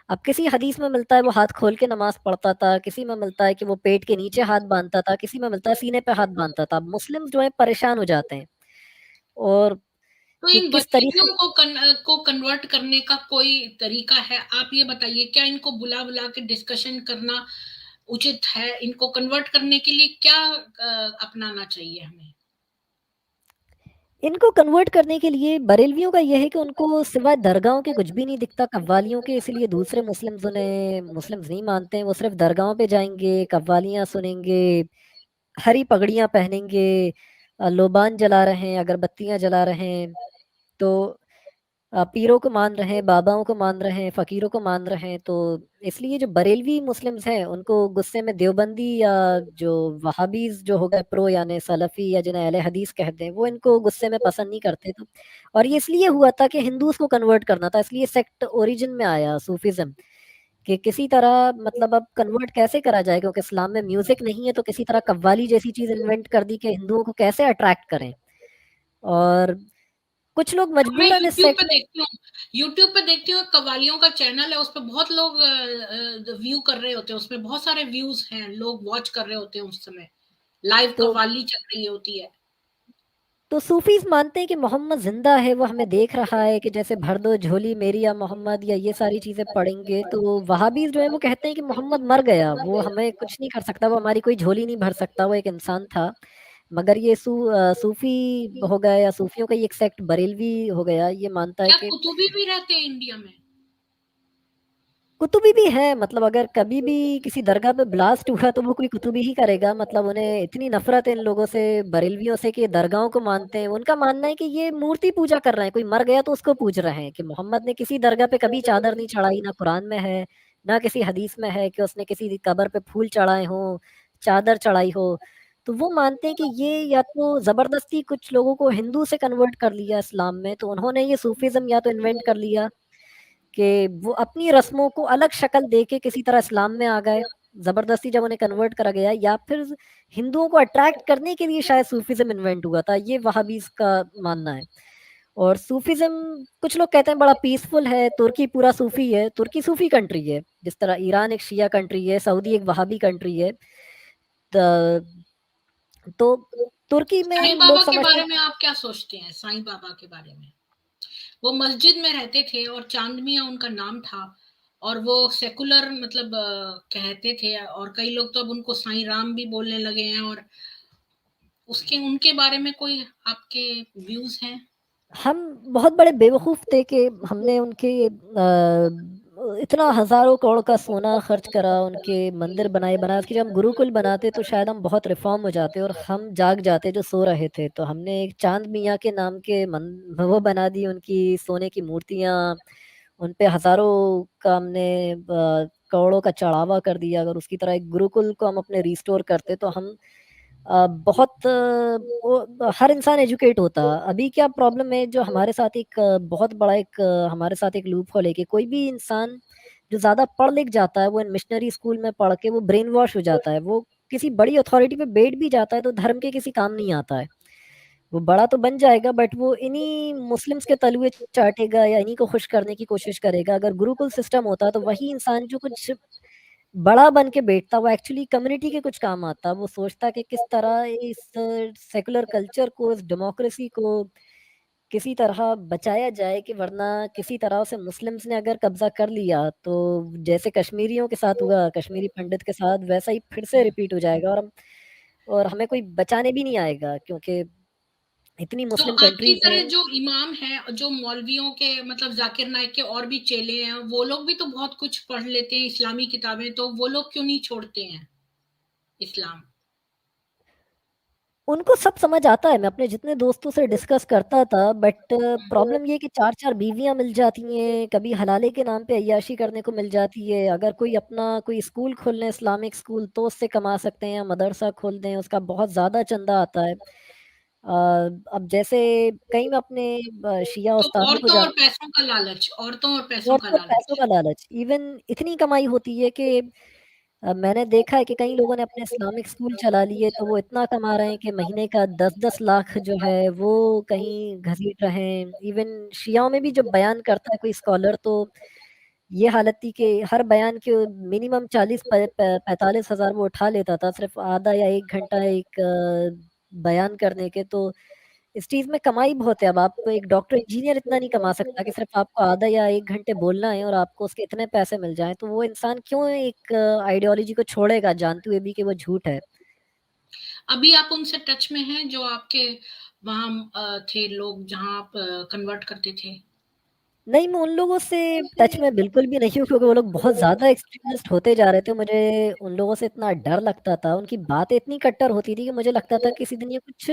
अब किसी हदीस में मिलता है वो हाथ खोल के नमाज़ पढ़ता था, किसी में मिलता है कि वो पेट के नीचे हाथ बाँधता था, किसी में मिलता है सीने पे हाथ बाँधता था। अब मुस्लिम जो है परेशान हो जाते हैं, और तो कि इन किस तरीके बरेलियों को कन्वर्ट करने का कोई तरीका है? आप ये बताइए, क्या इनको बुला-बुला के डिस्कशन करना उचित है? इनको कन्वर्ट करने के लिए क्या अपनाना चाहिए हमें? इनको कन्वर्ट करने के लिए बरेलवियों का ये है कि उनको सिवाय दरगाहों के कुछ भी नहीं दिखता, कव्वालियों के, इसलिए दूसरे मुस्लिम्स उन्हें मुस्लिम्स नहीं मानते हैं। वो सिर्फ़ दरगाहों पे जाएँगे, कव्वालियाँ सुनेंगे, हरी पगड़ियाँ पहनेंगे, लोबान जला रहे हैं, अगरबत्तियाँ जला रहे हैं, तो पीरों को मान रहे हैं, बाबाओं को मान रहे हैं, फ़कीरों को मान रहे हैं। तो इसलिए जो बरेलवी मुस्लिम्स हैं, उनको गुस्से में देवबंदी या जो वहाबीज़ जो हो गए प्रो, यानी सलफ़ी या जिन्हें अहले हदीस कहते हैं, वो इनको गुस्से में पसंद नहीं करते। तो और ये इसलिए हुआ था कि हिंदूज़ को कन्वर्ट करना था, इसलिए सेक्ट ओरिजिन में आया सूफ़ीज़्म, कि किसी तरह मतलब अब कन्वर्ट कैसे करा जाए, क्योंकि इस्लाम में म्यूज़िक नहीं है, तो किसी तरह कव्वाली जैसी चीज़ इन्वेंट कर दी कि हिंदुओं को कैसे अट्रैक्ट करें। और कुछ लोग मैं मजबूरन इस यूट्यूब सेक्ट पे में। देखती हूँ, यूट्यूब पे देखती हूँ, कव्वालियों का चैनल है, उस पे बहुत लोग व्यू कर रहे होते हैं, उसमें बहुत सारे व्यूज हैं, लोग वॉच कर रहे होते हैं उस समय, लाइव तो कव्वाली चल रही होती है। तो सूफीज़ मानते हैं कि मोहम्मद ज़िंदा है, वो हमें देख रहा है, कि जैसे भर दो झोली मेरी या मोहम्मद, या ये सारी चीज़ें पढ़ेंगे। तो वहाबीज़ जो है वो कहते हैं कि मोहम्मद मर गया, वो हमें कुछ नहीं कर सकता, वो हमारी कोई झोली नहीं भर सकता, वो एक इंसान था। मगर ये सूफ़ी हो गया, या सूफ़ियों का ये एक सेक्ट बरेलवी हो गया, ये मानता है क्या कि कुतुबी भी रहते हैं इंडिया में? कुतुबी भी है। मतलब अगर कभी भी किसी दरगाह पे ब्लास्ट हुआ तो वो कोई कुतुबी ही करेगा। मतलब उन्हें इतनी नफरत है इन लोगों से, बरेलवियों से, कि दरगाहों को मानते हैं। उनका मानना है कि ये मूर्ति पूजा कर रहे हैं, कोई मर गया तो उसको पूज रहे हैं, कि मोहम्मद ने किसी दरगाह पे कभी चादर नहीं चढ़ाई, ना कुरान में है, ना किसी हदीस में है कि उसने किसी कब्र पे फूल चढ़ाए हों, चादर चढ़ाई हो। तो वो मानते हैं कि ये या तो जबरदस्ती कुछ लोगों को हिंदू से कन्वर्ट कर लिया इस्लाम में, तो उन्होंने ये सूफीज्म या तो इन्वेंट कर लिया कि वो अपनी रस्मों को अलग शक्ल दे के किसी तरह इस्लाम में आ गए, ज़बरदस्ती जब उन्हें कन्वर्ट करा गया, या फिर हिंदुओं को अट्रैक्ट करने के लिए शायद सूफीज़्म इन्वेंट हुआ था, ये वहाबीज़ का मानना है। और सूफीज़्म कुछ लोग कहते हैं बड़ा पीसफुल है, तुर्की पूरा सूफी है, तुर्की सूफी कंट्री है, जिस तरह ईरान एक शिया कंट्री है, सऊदी एक वहाबी कंट्री है। त तो तुर्की साईं में लोग बाबा के समझते बारे हैं। में आप क्या सोचते हैं? साईं बाबा के बारे में? वो मस्जिद में रहते थे और चांद मियाँ उनका नाम था, और वो सेकुलर मतलब कहते थे, और कई लोग तो अब उनको साईं राम भी बोलने लगे हैं, और उसके उनके बारे में कोई आपके व्यूज़ हैं? हम बहुत बड़े बेवकूफ़ थे कि हमने उनके इतना हज़ारों करोड़ का सोना खर्च करा, उनके मंदिर बनाए कि जब हम गुरुकुल बनाते तो शायद हम बहुत रिफ़ॉर्म हो जाते और हम जाग जाते जो सो रहे थे। तो हमने एक चाँद मियाँ के नाम के वो बना दी, उनकी सोने की मूर्तियाँ, उन पे हज़ारों का हमने करोड़ों का चढ़ावा कर दिया। अगर उसकी तरह एक गुरुकुल को हम अपने रिस्टोर करते तो हम बहुत वो हर इंसान एजुकेट होता। अभी क्या प्रॉब्लम है, जो हमारे साथ एक बहुत बड़ा एक हमारे साथ एक लूप होल है कि कोई भी इंसान जो ज़्यादा पढ़ लिख जाता है, वो इन मिशनरी स्कूल में पढ़ के वो ब्रेन वॉश हो जाता है। वो किसी बड़ी अथॉरिटी पे बैठ भी जाता है तो धर्म के किसी काम नहीं आता है। वो बड़ा तो बन जाएगा, बट वो इन्हीं मुस्लिम्स के तलवे चाटेगा या इन्हीं को खुश करने की कोशिश करेगा। अगर गुरुकुल सिस्टम होता तो वही इंसान जो कुछ बड़ा बन के बैठता, वो एक्चुअली कम्युनिटी के कुछ काम आता। वो सोचता कि किस तरह इस सेकुलर कल्चर को, इस डेमोक्रेसी को किसी तरह बचाया जाए, कि वरना किसी तरह से मुस्लिम्स ने अगर कब्ज़ा कर लिया, तो जैसे कश्मीरियों के साथ हुआ, कश्मीरी पंडित के साथ, वैसा ही फिर से रिपीट हो जाएगा, और हमें कोई बचाने भी नहीं आएगा, क्योंकि इतनी तो मुस्लिम आपकी कंट्रीज़ तरह हैं। जो इमाम हैं, जो मौलवियों के मतलब ज़ाकिर नाइक के और भी चेले हैं, वो लोग भी तो बहुत कुछ पढ़ लेते हैं इस्लामी किताबें, तो वो लोग क्यों नहीं छोड़ते हैं इस्लाम? उनको सब समझ आता है, मैं अपने जितने दोस्तों से डिस्कस करता था, बट हुँ। प्रॉब्लम ये है कि 4-4 बीवियाँ मिल जाती हैं, कभी हलाले के नाम पे अय्याशी करने को मिल जाती है। अगर कोई अपना कोई स्कूल खोल लें इस्लामिक स्कूल तो उससे कमा सकते हैं, या मदरसा खोल दें, उसका बहुत ज़्यादा चंदा आता है। अब जैसे कहीं मैं अपने शिया तो उस्तादों को औरतों और जानता हूँ। पैसों का लालच, औरतों और पैसों का औरतों और पैसों लालच। का लालच, इवन इतनी कमाई होती है कि मैंने देखा है कि कई लोगों ने अपने इस्लामिक स्कूल चला लिए, तो वो इतना कमा रहे हैं कि महीने का 10-10 लाख जो है वो कहीं घसीट रहे हैं। इवन शियाओं में भी जब बयान करता है कोई स्कॉलर, तो ये हालत थी कि हर बयान के मिनिमम 40 45 हज़ार वो उठा लेता था, सिर्फ आधा या 1 घंटा एक बयान करने के। तो इस चीज़ में कमाई बहुत है। अब आप एक डॉक्टर इंजीनियर इतना नहीं कमा सकता कि सिर्फ आपको आधा या 1 घंटे बोलना है और आपको उसके इतने पैसे मिल जाएँ, तो वो इंसान क्यों एक आइडियोलॉजी को छोड़ेगा जानते हुए भी कि वो झूठ है। अभी आप उनसे टच में हैं जो आपके वहाँ थे लोग जहाँ आप कन्वर्ट करते थे? नहीं, मैं उन लोगों से टच में बिल्कुल भी नहीं हूँ, क्योंकि वो लोग बहुत ज़्यादा एक्सट्रीमिस्ट होते जा रहे थे। मुझे उन लोगों से इतना डर लगता था, उनकी बातें इतनी कट्टर होती थी कि मुझे लगता था किसी दिन ये कुछ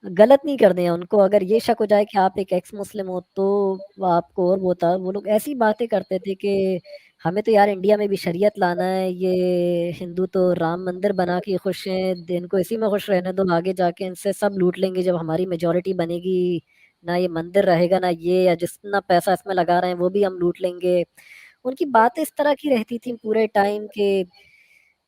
गलत नहीं कर दें। उनको अगर ये शक हो जाए कि आप एक एक्स मुस्लिम हो, तो आपको और वो लोग ऐसी बातें करते थे कि हमें तो यार इंडिया में भी शरीयत लाना है, ये हिंदू तो राम मंदिर बना के खुश हैं, इनको इसी में खुश रहने दो, आगे जाके इनसे सब लूट लेंगे जब हमारी मेजॉरिटी बनेगी, ना ये मंदिर रहेगा ना ये, या जितना पैसा इसमें लगा रहे हैं वो भी हम लूट लेंगे। उनकी बातें इस तरह की रहती थी पूरे टाइम के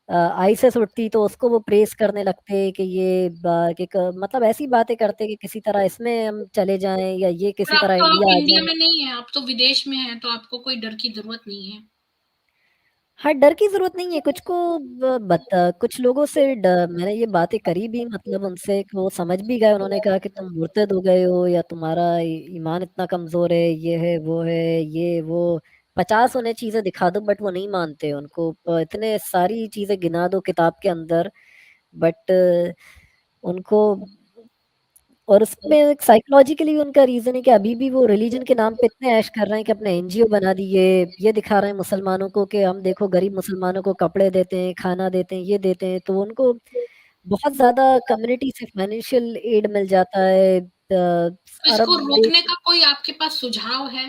आईसिस उठती तो उसको वो प्रेज़ करने लगते कि ये कि मतलब ऐसी बातें करते कि किसी तरह इसमें हम चले जाएँ, या ये और किसी आप तरह तो अब इंडिया आ इंडिया जाए। में नहीं हैं, आप तो विदेश में हैं, तो आपको कोई डर की ज़रूरत नहीं है। हाँ, डर की ज़रूरत नहीं है, कुछ लोगों से मैंने ये बातें करी भी, मतलब उनसे कि वो समझ भी गए। उन्होंने कहा कि तुम मुर्तद हो गए हो, या तुम्हारा ईमान इतना कमज़ोर है, ये है, वो है, ये वो 50 उन्हें चीज़ें दिखा दो, बट वो नहीं मानते। उनको इतने सारी चीज़ें गिना दो किताब के अंदर, बट उनको, और उसमें एक साइकोलॉजिकली उनका रीज़न है कि अभी भी वो रिलीजन के नाम पे इतने ऐश कर रहे हैं कि अपने एनजीओ बना दिए, ये दिखा रहे हैं मुसलमानों को कि हम देखो गरीब मुसलमानों को कपड़े देते हैं, खाना देते हैं, ये देते हैं, तो उनको बहुत ज़्यादा कम्युनिटी से फाइनेंशियल एड मिल जाता है। तो इसको अरब रोकने देश। का कोई आपके पास सुझाव है?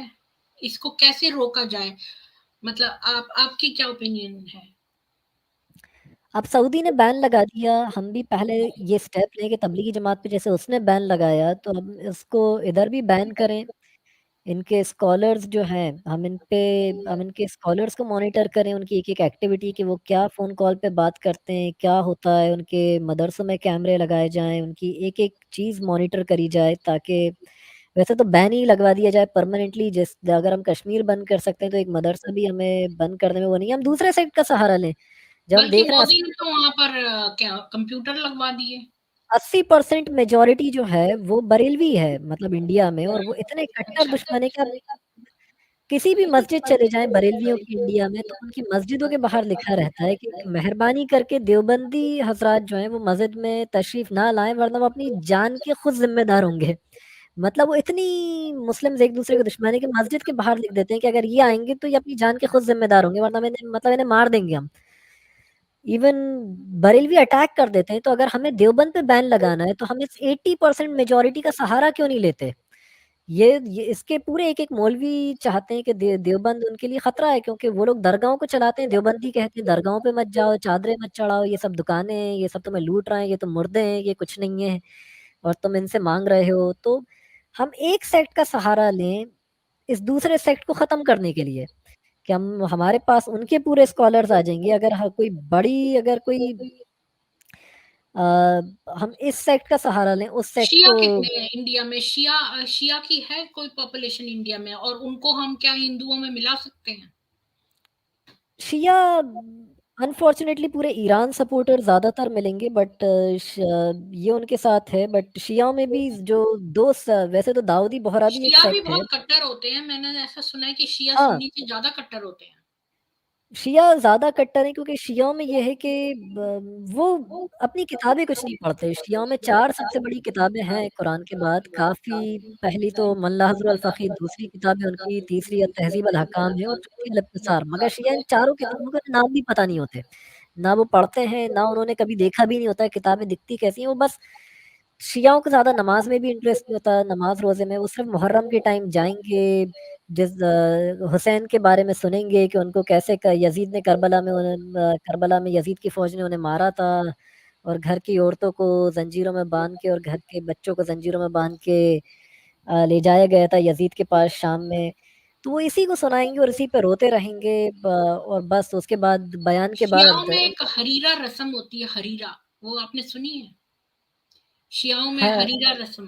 इसको कैसे रोका जाए? मतलब आप आपकी क्या ओपिनियन है? अब सऊदी ने बैन लगा दिया, हम भी पहले ये स्टेप लें कि तबलीगी जमात पे जैसे उसने बैन लगाया, तो हम इसको इधर भी बैन करें। इनके स्कॉलर्स जो हैं, हम इनके स्कॉलर्स को मॉनिटर करें, उनकी एक-एक एक्टिविटी कि वो क्या फ़ोन कॉल पे बात करते हैं, क्या होता है, उनके मदरसों में कैमरे लगाए जाएँ, उनकी एक-एक चीज़ मॉनिटर करी जाए, ताकि वैसे तो बैन ही लगवा दिया जाए परमानेंटली। जिस अगर हम कश्मीर बंद कर सकते हैं, तो एक मदरसा भी हमें बंद करने में वो नहीं है, हम दूसरे साइड का सहारा लें। जब हम बल्कि देख रहे हैं मोदी ने तो वहाँ पर क्या कंप्यूटर लगवा दिए। 80% मेजॉरिटी जो है वो बरेलवी है, मतलब इंडिया में, और वो इतने कट्टर अच्छा। दुश्मन है कि आप किसी भी मस्जिद चले जाएँ बरेलवियों की इंडिया में, तो उनकी मस्जिदों के बाहर लिखा रहता है कि मेहरबानी करके देवबंदी हज़रात जो हैं वो मस्जिद में तशरीफ़ ना लाएँ, वरना वो अपनी जान के खुद ज़िम्मेदार होंगे। मतलब वो इतनी मुस्लिम्स एक-दूसरे को दुश्मनी के मस्जिद के बाहर लिख देते हैं कि अगर ये आएँगे तो ये अपनी जान के खुद ज़िम्मेदार होंगे, वरना इन्हें मार देंगे हम। इवन बरेलवी अटैक कर देते हैं, तो अगर हमें देवबंद पे बैन लगाना है, तो हम इस 80% मेजॉरिटी का सहारा क्यों नहीं लेते? ये इसके पूरे एक-एक मौलवी चाहते हैं कि देवबंद उनके लिए खतरा है, क्योंकि वो लोग दरगाहों को चलाते हैं, देवबंदी कहते हैं दरगाहों पे मत जाओ, चादरें मत चढ़ाओ, ये सब दुकानें हैं, ये सब तुम्हें लूट रहे हैं, ये तो मुर्दे हैं, ये कुछ नहीं है, और तुम इनसे माँग रहे हो। तो हम एक सेक्ट का सहारा लें, इस दूसरे सेक्ट को ख़त्म करने के लिए, कि हमारे पास उनके पूरे स्कॉलर्स आ जाएँगे। अगर कोई बड़ी, अगर कोई अ, हम इस सेक्ट का सहारा लें, उस सेक्ट शिया को। कितने हैं इंडिया में? शिया की है कोई पॉपुलेशन इंडिया में और उनको हम क्या हिंदुओं में मिला सकते हैं? शिया अनफॉर्चुनेटली पूरे ईरान सपोर्टर ज़्यादातर मिलेंगे, बट ये उनके साथ है, बट शियाओं में भी जो वैसे तो दाऊदी बोहरा भी एक शिया भी सेक्ट है। बहुत कट्टर होते हैं, मैंने ऐसा सुना है कि शिया हाँ, सुन्नी से ज़्यादा कट्टर होते हैं। शिया ज़्यादा कट्टर हैं, क्योंकि शियाओं में ये है कि वो अपनी किताबें कुछ नहीं पढ़ते। शियाओं में 4 सबसे बड़ी किताबें हैं कुरान के बाद, काफ़ी। पहली तो मल्ला हज़्र अल फ़क़ीह, दूसरी किताब है उनकी, तीसरी तहज़ीब अल अहकाम है, और चौथी अल इत्तिसार। मगर शिया इन चारों किताबों के नाम भी पता नहीं होते। ना वो पढ़ते हैं, ना उन्होंने कभी देखा भी नहीं होता है किताबें दिखती कैसी हैं, वो बस शियाओं को ज़्यादा नमाज़ में भी इंटरेस्ट नहीं होता, नमाज़ रोज़े में, वो सिर्फ़ मुहर्रम के टाइम जाएँगे, हुसैन के बारे में सुनेंगे कि उनको कैसे क यज़ीद ने करबला में यज़ीद की फ़ौज ने उन्हें मारा था और घर की औरतों को ज़ंजीरों में बाँध के और घर के बच्चों को ज़ंजीरों में बाँध के ले जाया गया था यज़ीद के पास शाम में। तो वो इसी को सुनाएँगे और इसी पे रोते रहेंगे और बस उसके बाद बयान के शियाओं बाद में एक उनको हरीरा रस्म होती है, हरीरा, वो आपने सुनी है? शियाओं में हाँ, हरीरा रस्म,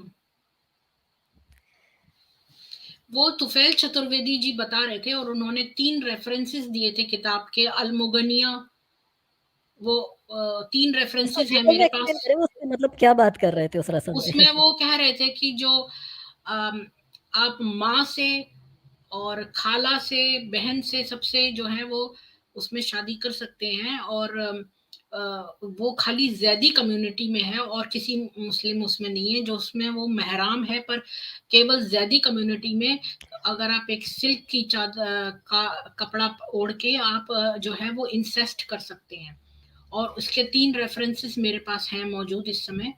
वो तुफैल चतुर्वेदी जी बता रहे थे और उन्होंने 3 रेफरेंसेस दिए थे किताब के, अल-मुगनिया, वो 3 उसको रेफरेंसेस हैं डिटेल में मेरे एक्सप्लेन पास। करें उसमें मतलब क्या बात कर रहे थे उस रस्म में? उसमें वो कह रहे थे कि जो आप माँ से और खाला से, बहन से, सबसे जो है वो उसमें शादी कर सकते हैं और वो खाली ज़ैदी कम्युनिटी में है और किसी मुस्लिम उसमें नहीं है, जो उसमें वो महराम है, पर केवल ज़ैदी कम्युनिटी में अगर आप एक सिल्क की का कपड़ा ओढ़ के आप जो है वो इंसेस्ट कर सकते हैं। और उसके 3 रेफरेंसेस मेरे पास हैं मौजूद इस समय।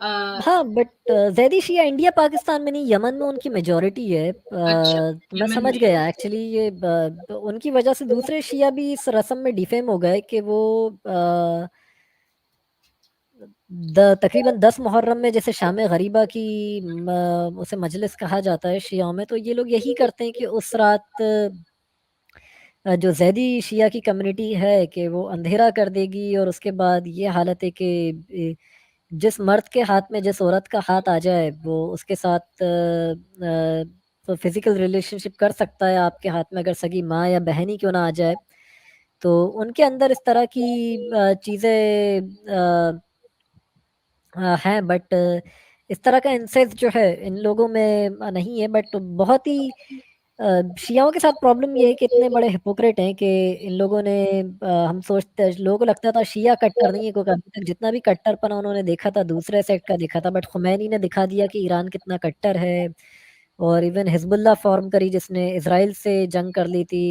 अ, हाँ, बट ज़ैदी शिया इंडिया पाकिस्तान में नहीं, यमन में उनकी मेजॉरिटी है। अच्छा, तो मैं यमन समझ में। गया एक्चुअली ये उनकी वजह से दूसरे शिया भी इस रस्म में डिफेम हो गए कि वो तकरीबन 10 मुहर्रम में जैसे शाम गरीबा की उसे मजलिस कहा जाता है शियाओं में, तो ये लोग यही करते हैं कि उस रात जो ज़ैदी शिया की कम्युनिटी है कि वो अंधेरा कर देगी और उसके बाद ये हालत है कि जिस मर्द के हाथ में जिस औरत का हाथ आ जाए वो उसके साथ तो फिजिकल रिलेशनशिप कर सकता है आपके हाथ में, अगर सगी माँ या बहन ही क्यों ना आ जाए। तो उनके अंदर इस तरह की चीज़ें हैं, बट इस तरह का इंसेस्ट जो है इन लोगों में नहीं है, बट बहुत ही शियाओं के साथ प्रॉब्लम ये है कि इतने बड़े हिपोक्रेट हैं कि इन लोगों ने हम सोचते लोगों को लगता था शिया कट्टर नहीं है, क्योंकि अभी तक जितना भी कट्टरपना उन्होंने देखा था दूसरे सेक्ट का देखा था, बट खुमैनी ने दिखा दिया कि ईरान कितना कट्टर है। और इवन हिजबुल्लाह फॉर्म करी जिसने इसराइल से जंग कर ली थी,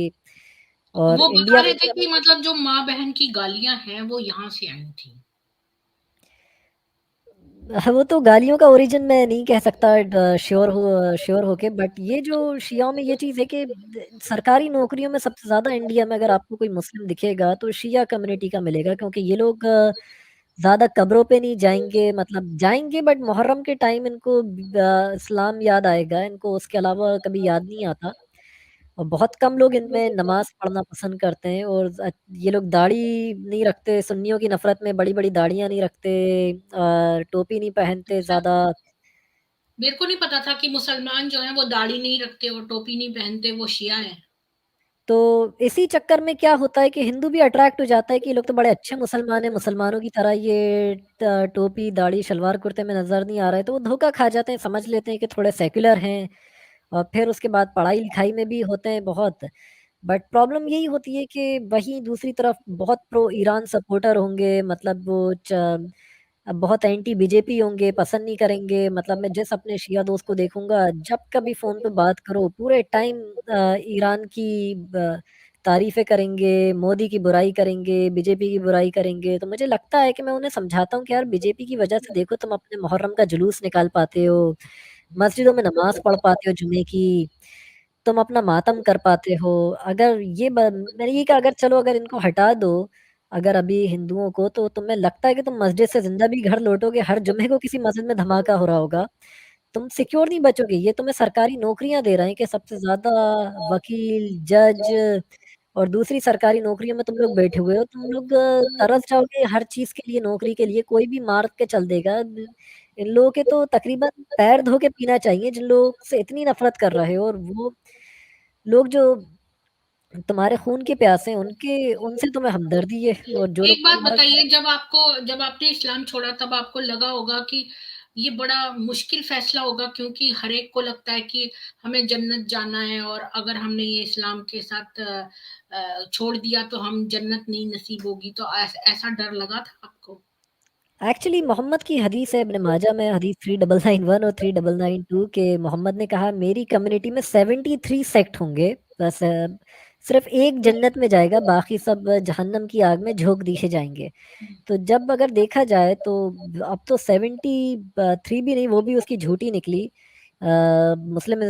और वो बता इंडिया में रहे थे भी कि अब मतलब जो माँ-बहन की गालियाँ हैं, वो यहाँ से आई थी। हाँ, वो तो गालियों का ओरिजिन मैं नहीं कह सकता श्योर होके, बट ये जो शियाओं में ये चीज़ है कि सरकारी नौकरियों में सबसे ज़्यादा इंडिया में अगर आपको कोई मुस्लिम दिखेगा तो शिया कम्युनिटी का मिलेगा, क्योंकि ये लोग ज़्यादा कब्रों पे नहीं जाएंगे, मतलब जाएंगे बट मुहर्रम के टाइम इनको इस्लाम याद आएगा, इनको उसके अलावा कभी याद नहीं आता। और बहुत कम लोग इनमें नमाज़ पढ़ना पसंद करते हैं, और ये लोग दाढ़ी नहीं रखते, सुन्नियों की नफ़रत में बड़ी-बड़ी दाढ़ियाँ नहीं रखते, टोपी नहीं पहनते अच्छा, ज़्यादा। मेरे को नहीं पता था कि मुसलमान जो हैं वो दाढ़ी नहीं रखते और टोपी नहीं पहनते, वो शिया हैं। तो इसी चक्कर में क्या होता है कि हिंदू भी अट्रैक्ट हो जाता है कि ये लोग तो बड़े अच्छे मुसलमान हैं, मुसलमानों की तरह ये टोपी, दाढ़ी, शलवार कुर्ते में नज़र नहीं आ रहा है, तो वो धोखा खा जाते हैं, समझ लेते हैं कि थोड़े सेक्युलर हैं, और फिर उसके बाद पढ़ाई-लिखाई में भी होते हैं बहुत। बट प्रॉब्लम यही होती है कि वहीं दूसरी तरफ बहुत प्रो ईरान सपोर्टर होंगे, मतलब वो बहुत एंटी बीजेपी होंगे, पसंद नहीं करेंगे, मतलब मैं जिस अपने शिया दोस्त को देखूँगा, जब कभी फ़ोन पे बात करो, पूरे टाइम ईरान की तारीफ़ें करेंगे, मोदी की बुराई करेंगे, बीजेपी की बुराई करेंगे। तो मुझे लगता है कि मैं उन्हें समझाता हूँ कि यार बीजेपी की वजह से देखो तुम अपने मुहर्रम का जुलूस निकाल पाते हो, मस्जिदों में नमाज़ पढ़ पाते हो जुमे की, तुम अपना मातम कर पाते हो। अगर ये ब मैंने ये कहा अगर चलो अगर इनको हटा दो, अगर अभी हिंदुओं को, तो तुम्हें लगता है कि तुम मस्जिद से ज़िंदा भी घर लौटोगे, हर जुम्मे को किसी मस्जिद में धमाका हो रहा होगा। तुम सिक्योर नहीं बचोगे, ये तुम्हें सरकारी नौकरियाँ दे रहे हैं कि सबसे ज़्यादा वकील, जज और दूसरी सरकारी नौकरियों में तुम लोग बैठे हुए हो, तुम लोग तरस जाओगे हर चीज़ के लिए, नौकरी के लिए, कोई भी मार के चल देगा। इन लोगों के तो तकरीबन पैर धो के पीना चाहिए, जिन लोग से इतनी नफ़रत कर रहे हो, और वो लोग जो तुम्हारे खून के प्यासे हैं, उनके उनसे तुम्हें हमदर्दी है, और जो लोग एक बात तुम्हारा बताइए, जब आपने इस्लाम छोड़ा तब आपको लगा होगा कि ये बड़ा मुश्किल फैसला होगा, क्योंकि हर एक को लगता है कि हमें जन्नत जाना है और अगर हमने ये इस्लाम के साथ छोड़ दिया तो हम जन्नत नहीं नसीब होगी, तो ऐसा डर लगा था आपको? एक्चुअली मोहम्मद की हदीस है इब्न माजा में, हदीस 3991 और 3992 के, मोहम्मद ने कहा मेरी कम्युनिटी में 73 सेक्ट होंगे, बस सिर्फ एक जन्नत में जाएगा, बाकी सब जहन्नम की आग में झोंक दिए जाएंगे। तो जब अगर देखा जाए तो अब तो 73 भी नहीं, वो भी उसकी झूठी निकली। मुस्लिम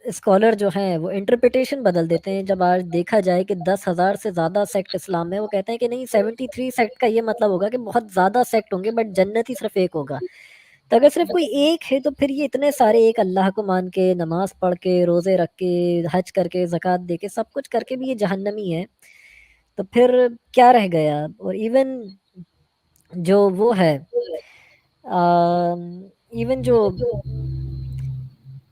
स्कॉलर जो हैं वो इंटरप्रिटेशन बदल देते हैं। जब आज देखा जाए कि 10,000 से ज़्यादा सेक्ट इस्लाम में, वो कहते हैं कि नहीं, 73 सेक्ट का ये मतलब होगा कि बहुत ज़्यादा सेक्ट होंगे, बट जन्नत ही सिर्फ एक होगा। तो अगर सिर्फ कोई एक है तो फिर ये इतने सारे एक अल्लाह को मान के, नमाज पढ़ के, रोजे रख के, हज करके, ज़कात दे के, सब कुछ करके भी ये जहन्नमी है, तो फिर क्या रह गया? और इवन जो वो है, इवन जो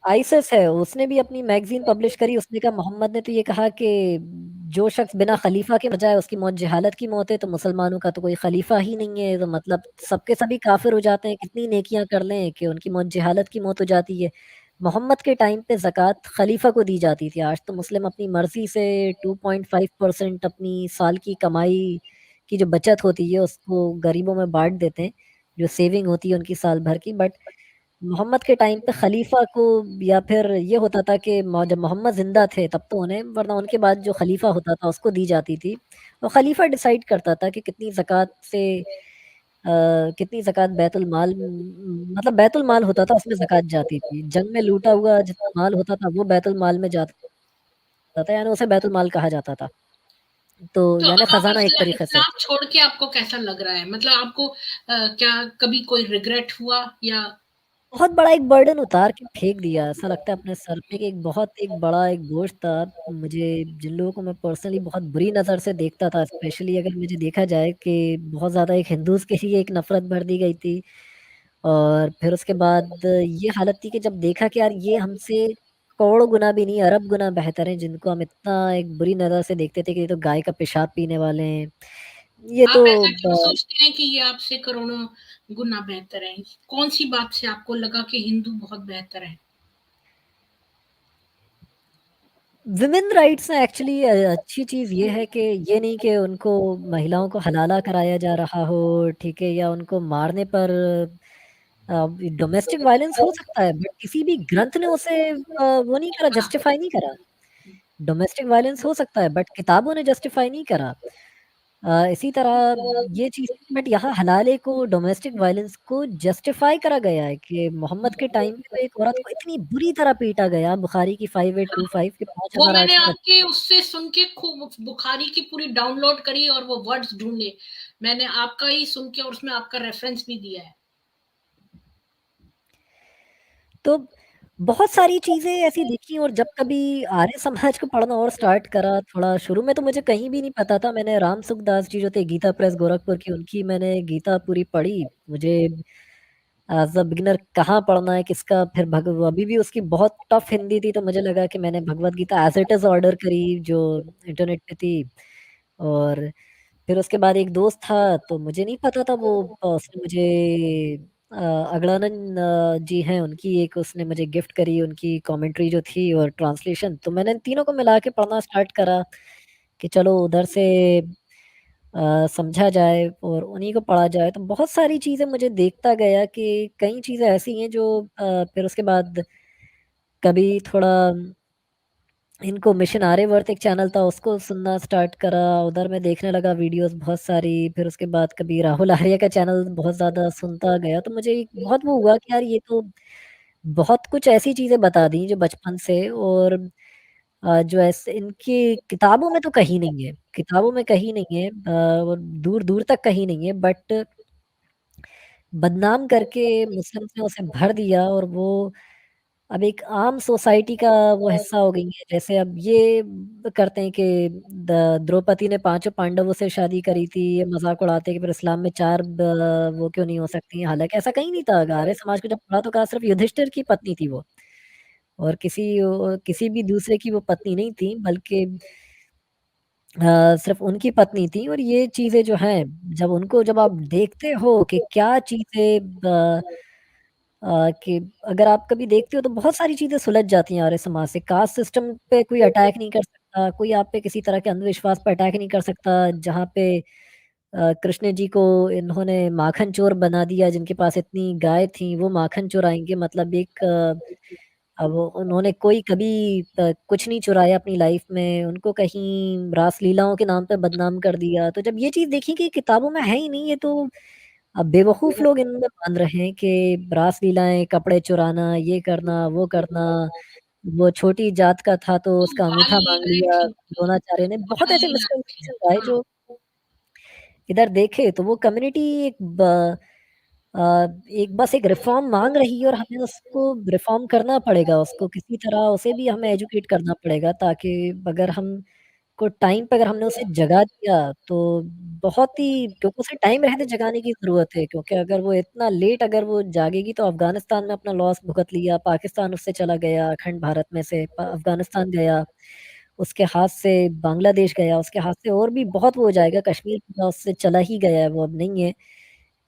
आईसिस है, उसने भी अपनी मैगजीन पब्लिश करी। उसने कहा, मोहम्मद ने तो ये कहा कि जो शख्स बिना खलीफा के मर जाए उसकी मौत जहालत की मौत है, तो मुसलमानों का तो कोई खलीफा ही नहीं है, तो मतलब सबके सभी काफिर हो जाते हैं, कितनी नेकियां कर लें कि उनकी मौत जहालत की मौत हो जाती है। मोहम्मद के टाइम पे ज़कात खलीफा को दी जाती थी। आज तो मुस्लिम अपनी मर्जी से 2.5% अपनी साल की कमाई की जो बचत होती है उसको गरीबों में बांट देते हैं, जो सेविंग होती है उनकी साल भर की। बट मोहम्मद के टाइम पे खलीफा को, या फिर ये होता था कि जब मोहम्मद जिंदा थे तब तो उन्हें, वरना उनके बाद जो खलीफा होता था उसको दी जाती थी। और खलीफा डिसाइड करता था कि कितनी ज़कात से कितनी ज़कात बैतुल माल, मतलब बैतुल माल होता था उसमें ज़कात जाती थी। जंग में लूटा हुआ जितना माल होता था वो बैतुल माल में जाता था, यानी उसे बैतुल माल कहा जाता था। तो तो यानी अब खजाना एक तरीके से। इस्लाम छोड़ के आपको कैसा लग रहा है? मतलब आपको क्या कभी कोई रिग्रेट हुआ या बहुत बड़ा एक बर्डन उतार के फेंक दिया, ऐसा लगता है अपने सर पे कि एक बड़ा एक बोझ था। मुझे, जिन लोगों को मैं पर्सनली बहुत बुरी नज़र से देखता था, स्पेशली अगर मुझे देखा जाए कि बहुत ज़्यादा एक हिंदूज के लिए एक नफरत भर दी गई थी। और फिर उसके बाद ये हालत थी कि जब देखा कि यार ये हमसे करोड़ों गुना भी नहीं, अरब गुना बेहतर है, जिनको हम इतना एक बुरी नज़र से देखते थे कि ये तो गाय का पेशाब पीने वाले हैं, ये आप तो ऐसा क्यों सोचते हैं कि ये आपसे करोड़ों गुना बेहतर है? कौन-सी बात से आपको लगा कि हिंदू बहुत बेहतर है? विमेन राइट्स में एक्चुअली अच्छी चीज़ ये है कि ये नहीं कि उनको, महिलाओं को हलाला कराया जा रहा हो, ठीक है, या उनको मारने पर, डोमेस्टिक वायलेंस हो सकता है बट किसी भी ग्रंथ ने उसे वो नहीं करा, जस्टिफाई नहीं करा। डोमेस्टिक वायलेंस हो सकता है बट किताबों ने जस्टिफाई नहीं करा। इसी तरह ये चीज़, बट यहाँ हलाले को, डोमेस्टिक वायलेंस को जस्टिफाई करा गया है कि मोहम्मद के टाइम पे तो एक औरत को इतनी बुरी तरह पीटा गया, बुखारी की 5825 के वो मैंने 5800। आपके उससे सुन के खूब बुखारी की पूरी डाउनलोड करी और वो वर्ड्स ढूँढे। मैंने आपका ही सुन के और उसमें आपका रेफ़रेंस भी दिया है। तो बहुत सारी चीज़ें ऐसी दिखी, और जब कभी आर्य समाज को पढ़ना और स्टार्ट करा, थोड़ा शुरू में तो मुझे कहीं भी नहीं पता था। मैंने राम सुखदास जी जो थे गीता प्रेस गोरखपुर की, उनकी मैंने गीता पूरी पढ़ी। मुझे एज़ अ बिगिनर कहाँ पढ़ना है, किसका, फिर अभी भी उसकी बहुत टफ हिंदी थी, तो मुझे लगा कि मैंने Bhagavad Gita as it is order करी जो इंटरनेट पे थी। और फिर उसके बाद एक दोस्त था, तो मुझे नहीं पता था वो, उसने मुझे अगड़ानंद जी हैं, उनकी एक उसने मुझे गिफ्ट करी, उनकी कमेंट्री जो थी और ट्रांसलेशन, तो मैंने इन तीनों को मिला के पढ़ना स्टार्ट करा कि चलो उधर से समझा जाए और उन्हीं को पढ़ा जाए। तो बहुत सारी चीज़ें मुझे देखता गया कि कई चीज़ें ऐसी हैं जो फिर उसके बाद कभी थोड़ा इनको, मिशन आर्यवर्त एक चैनल था उसको सुनना स्टार्ट करा, उधर मैं देखने लगा वीडियोस बहुत सारी। फिर उसके बाद कभी राहुल आर्य का चैनल बहुत ज़्यादा सुनता गया, तो मुझे एक बहुत वो हुआ कि यार ये तो बहुत कुछ ऐसी चीज़ें बता दी जो बचपन से, और जो ऐसे इनकी किताबों में तो कहीं नहीं है, किताबों में कहीं नहीं है, और दूर दूर तक कहीं नहीं है, बट बदनाम करके मुस्लिम्स ने उसे भर दिया, और वो अब एक आम सोसाइटी का वो हिस्सा हो गई है। जैसे अब ये करते हैं कि द्रौपदी ने पांचों पांडवों से शादी करी थी, ये मजाक उड़ाते हैं कि फिर इस्लाम में चार वो क्यों नहीं हो सकती हैं, हालांकि ऐसा कहीं नहीं था। आर्य समाज को जब पढ़ा तो कहा सिर्फ युधिष्ठिर की पत्नी थी वो, और किसी भी दूसरे की वो पत्नी नहीं थी, बल्कि सिर्फ उनकी पत्नी थी। और ये चीजें जो हैं, जब आप देखते हो कि क्या चीजें, कि अगर आप कभी देखते हो तो बहुत सारी चीजें सुलझ जाती हैं आर्य समाज से। कास्ट सिस्टम पे कोई अटैक नहीं कर सकता, कोई आप पे किसी तरह के अंधविश्वास पे अटैक नहीं कर सकता। जहाँ पे कृष्ण जी को इन्होंने माखन चोर बना दिया, जिनके पास इतनी गाय थी वो माखन चोराएंगे, मतलब एक अब उन्होंने कोई कभी कुछ नहीं चुराया अपनी लाइफ में, उनको कहीं रासलीलाओं के नाम पे बदनाम कर दिया। तो जब ये चीज़ देखी कि किताबों में है ही नहीं, ये तो अब बेवकूफ़ लोग इनमें मान रहे हैं कि रासलीलाएँ, कपड़े चुराना, ये करना, वो करना, वो छोटी जात का था तो वो उसका अंगूठा भाई माँग लिया एग्ज़ैक्टली द्रोणाचार्य ने। बहुत ऐसे रासलीला करते हैं। मिसकंसेप्शंस आए हाँ, जो इधर देखे तो वो कम्युनिटी अ, एक बस एक रिफ़ॉर्म माँग रही है और हमें उसको रिफ़ॉर्म करना पड़ेगा, उसको किसी तरह उसे भी हमें एजुकेट करना पड़ेगा ताकि अगर हम को टाइम पे अगर हमने उसे जगा दिया तो बहुत ही क्योंकि उसे टाइम रहते जगाने की ज़रूरत है क्योंकि अगर वो इतना लेट अगर वो जागेगी तो अफ़गानिस्तान में अपना लॉस भुगत लिया, पाकिस्तान उससे चला गया, अखंड भारत में से अफ़गानिस्तान गया, उसके हाथ से बांग्लादेश गया, उसके हाथ से और भी बहुत वो हो जाएगा, कश्मीर पूरा उससे चला ही गया है, वो अब नहीं है।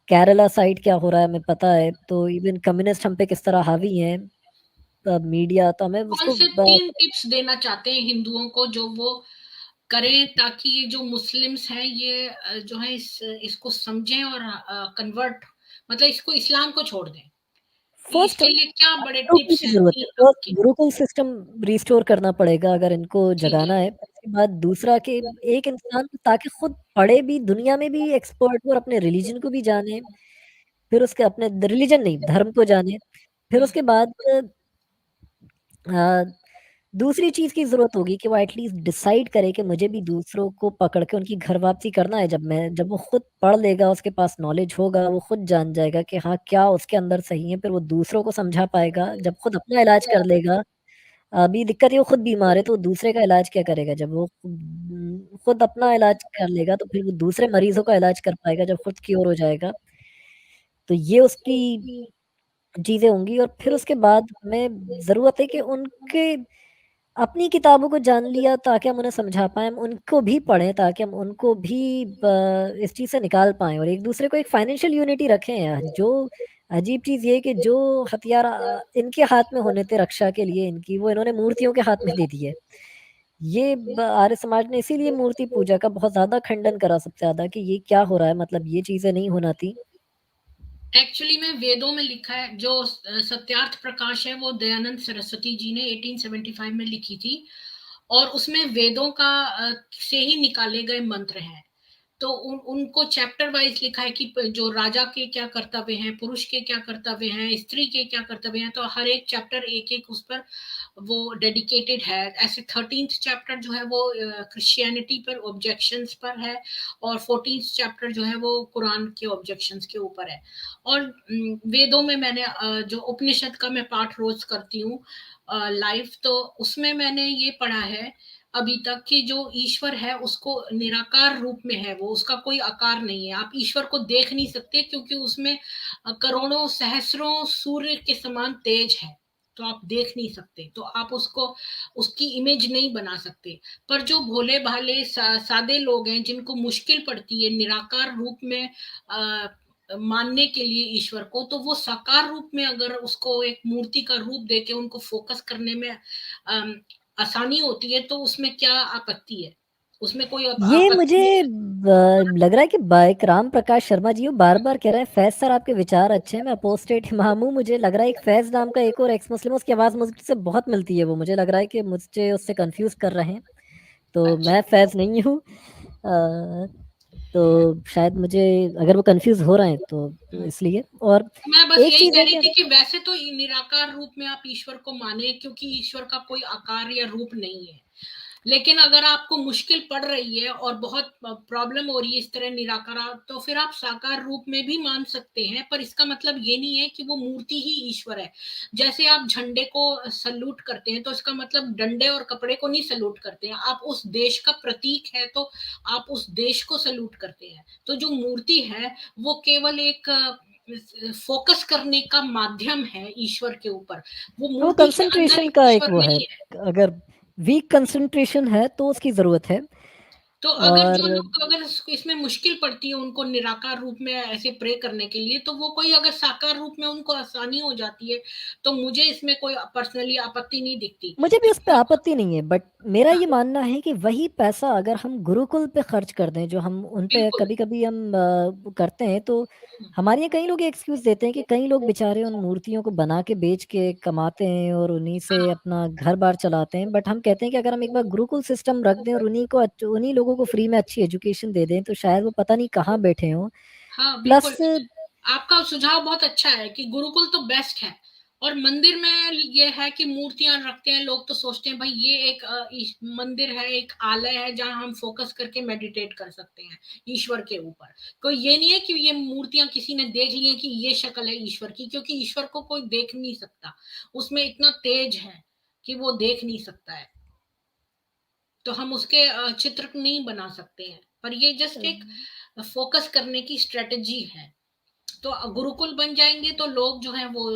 केरला साइड क्या हो रहा है हमें पता है, तो इवन कम्युनिस्ट हम पे किस तरह हावी हैं, मीडिया तो हमें कौन उसको से 3 टिप्स देना चाहते हैं हिंदुओं को जो वो करें ताकि ये जो मुस्लिम्स हैं ये जो है इसको समझें और कन्वर्ट मतलब इसको इस्लाम को छोड़ दें। फर्स्ट इसके लिए क्या बड़े गुरुकुल टिप्स की हैं ज़रूरत है। कि फर्स्ट आपके? गुरुकुल सिस्टम रिस्टोर करना पड़ेगा अगर इनको ठीक जगाना है। है। उसके बाद दूसरा कि एक इंसान ताकि खुद पढ़े भी, दुनिया में भी एक्सपर्ट हो और अपने रिलिजन को भी जाने, फिर उसके अपने रिलिजन नहीं, धर्म को जाने। फिर हुँ, उसके बाद अ, दूसरी चीज़ की ज़रूरत होगी कि वो एटलीस्ट डिसाइड करे कि मुझे भी दूसरों को पकड़ के उनकी घर वापसी करना है। जब वो खुद पढ़ लेगा, उसके पास नॉलेज होगा, वो खुद जान जाएगा कि हाँ, क्या उसके अंदर सही है, फिर वो दूसरों को समझा पाएगा। जब खुद अपना इलाज कर लेगा अभी दिक्कत ये वो खुद बीमार है, तो दूसरे का इलाज क्या करेगा? जब वो खुद अपना इलाज कर लेगा, तो फिर वो दूसरे मरीज़ों का इलाज कर पाएगा, जब खुद क्योर हो जाएगा। तो ये उसकी चीज़ें होंगी और फिर उसके बाद हमें ज़रूरत है कि उनके अपनी किताबों को जान लिया ताकि हम उन्हें समझा पाएँ, हम उनको भी पढ़ें ताकि हम उनको भी इस चीज़ से निकाल पाएँ और एक-दूसरे को एक फाइनेंशियल यूनिटी रखें यार। जो अजीब चीज़ ये है कि जो हथियार इनके हाथ में होने थे रक्षा के लिए इनकी, वो इन्होंने मूर्तियों के हाथ में दे दिए। ये आर्य समाज ने इसीलिए मूर्ति पूजा का बहुत ज़्यादा खंडन करा सबसे ज़्यादा कि ये क्या हो रहा है मतलब ये चीज़ें नहीं होना थी। एक्चुअली में वेदों में लिखा है जो सत्यार्थ प्रकाश है वो दयानंद सरस्वती जी ने 1875 में लिखी थी और उसमें वेदों का से ही निकाले गए मंत्र हैं। तो उनको चैप्टर वाइज लिखा है कि जो राजा के क्या कर्तव्य हैं, पुरुष के क्या कर्तव्य हैं, स्त्री के क्या कर्तव्य हैं, तो हर एक चैप्टर एक-एक उस पर वो डेडिकेटेड है। ऐसे 13th चैप्टर जो है वो क्रिश्चियनिटी पर ऑब्जेक्शंस पर है और 14th चैप्टर जो है वो कुरान के ऑब्जेक्शंस के ऊपर है। और वेदों में मैंने जो उपनिषद का मैं पाठ रोज करती हूँ लाइव, तो उसमें मैंने ये पढ़ा है अभी तक कि जो ईश्वर है उसको निराकार रूप में है, वो उसका कोई आकार नहीं है। आप ईश्वर को देख नहीं सकते क्योंकि उसमें करोड़ों सहस्रों सूर्य के समान तेज है, तो आप देख नहीं सकते, तो आप उसको उसकी इमेज नहीं बना सकते। पर जो भोले भाले सादे लोग हैं जिनको मुश्किल पड़ती है निराकार रूप में मानने के लिए ईश्वर को, तो वो साकार रूप में अगर उसको एक मूर्ति का रूप देके उनको फोकस करने में आसानी होती है, तो उसमें क्या आपत्ति है? उसमें कोई ये मुझे आपत्ति नहीं है। लग रहा है कि राम प्रकाश शर्मा जी वो बार-बार कह रहे हैं फैज़ सर आपके विचार अच्छे हैं, मैं अपोस्टेट इमाम हूँ, मुझे लग रहा है एक फैज़ नाम का एक और एक्स मुस्लिम उसकी आवाज़ मुझसे बहुत मिलती है वो, मुझे लग रहा है कि मुझे उससे कन्फ्यूज़ कर रहे हैं, तो अच्छा। मैं फैज़ नहीं हूँ। तो शायद मुझे अगर वो कन्फ्यूज़ हो रहे हैं तो इसलिए और मैं बस एक यही चीज़ कह है रही कि थी कि वैसे तो निराकार रूप में आप ईश्वर को माने क्योंकि ईश्वर का कोई आकार या रूप नहीं है। लेकिन अगर आपको मुश्किल पड़ रही है और बहुत प्रॉब्लम हो रही है इस तरह निराकार, तो फिर आप साकार रूप में भी मान सकते हैं, पर इसका मतलब ये नहीं है कि वो मूर्ति ही ईश्वर है। जैसे आप झंडे को सल्यूट करते हैं तो इसका मतलब डंडे और कपड़े को नहीं सल्यूट करते हैं, आप उस देश का प्रतीक है तो आप उस देश को सल्यूट करते हैं। तो जो मूर्ति है वो केवल एक फोकस करने का माध्यम है ईश्वर के ऊपर, वो वो मूर्ति के अंदर कंसंट्रेशन का एक ईश्वर वो है, नहीं है। अगर वीक कंसंट्रेशन है तो उसकी ज़रूरत है। तो अगर जो और लोग अगर इसमें मुश्किल पड़ती है उनको निराकार रूप में ऐसे प्रे करने के लिए, तो वो कोई अगर साकार रूप में उनको आसानी हो जाती है, तो मुझे इसमें कोई पर्सनली आपत्ति नहीं दिखती। मुझे भी उस पे क्योंकि आपत्ति नहीं है, बट मेरा हाँ, ये मानना है कि वही पैसा अगर हम गुरुकुल पे खर्च कर दें, जो हम उन पे बिल्कुल। कभी कभी हम करते हैं, तो हमारे यहाँ कई लोग एक्सक्यूज देते हैं कि कई लोग बेचारे उन मूर्तियों को बना के बेच के कमाते हैं और उन्हीं से हाँ, अपना घर बार चलाते हैं। बट हम कहते हैं कि अगर हम एक बार गुरुकुल सिस्टम रख दें और उन्हीं लोगों को फ्री में अच्छी एजुकेशन दे दें, तो शायद वो पता नहीं कहाँ बैठे हों। हाँ, बिल्कुल। प्लस आपका सुझाव बहुत अच्छा है कि गुरुकुल तो बेस्ट है। और मंदिर में ये है कि मूर्तियां रखते हैं लोग, तो सोचते हैं भाई ये एक मंदिर है, एक आलय है जहां हम फोकस करके मेडिटेट कर सकते हैं ईश्वर के ऊपर। कोई ये नहीं है कि ये मूर्तियां किसी ने देख ली है कि ये शक्ल है ईश्वर की, क्योंकि ईश्वर को कोई देख नहीं सकता, उसमें इतना तेज है कि वो देख नहीं सकता है, तो हम उसके चित्र नहीं बना सकते हैं। पर ये जस्ट एक फोकस करने की स्ट्रेटजी है। तो गुरुकुल बन जाएंगे तो लोग जो है वो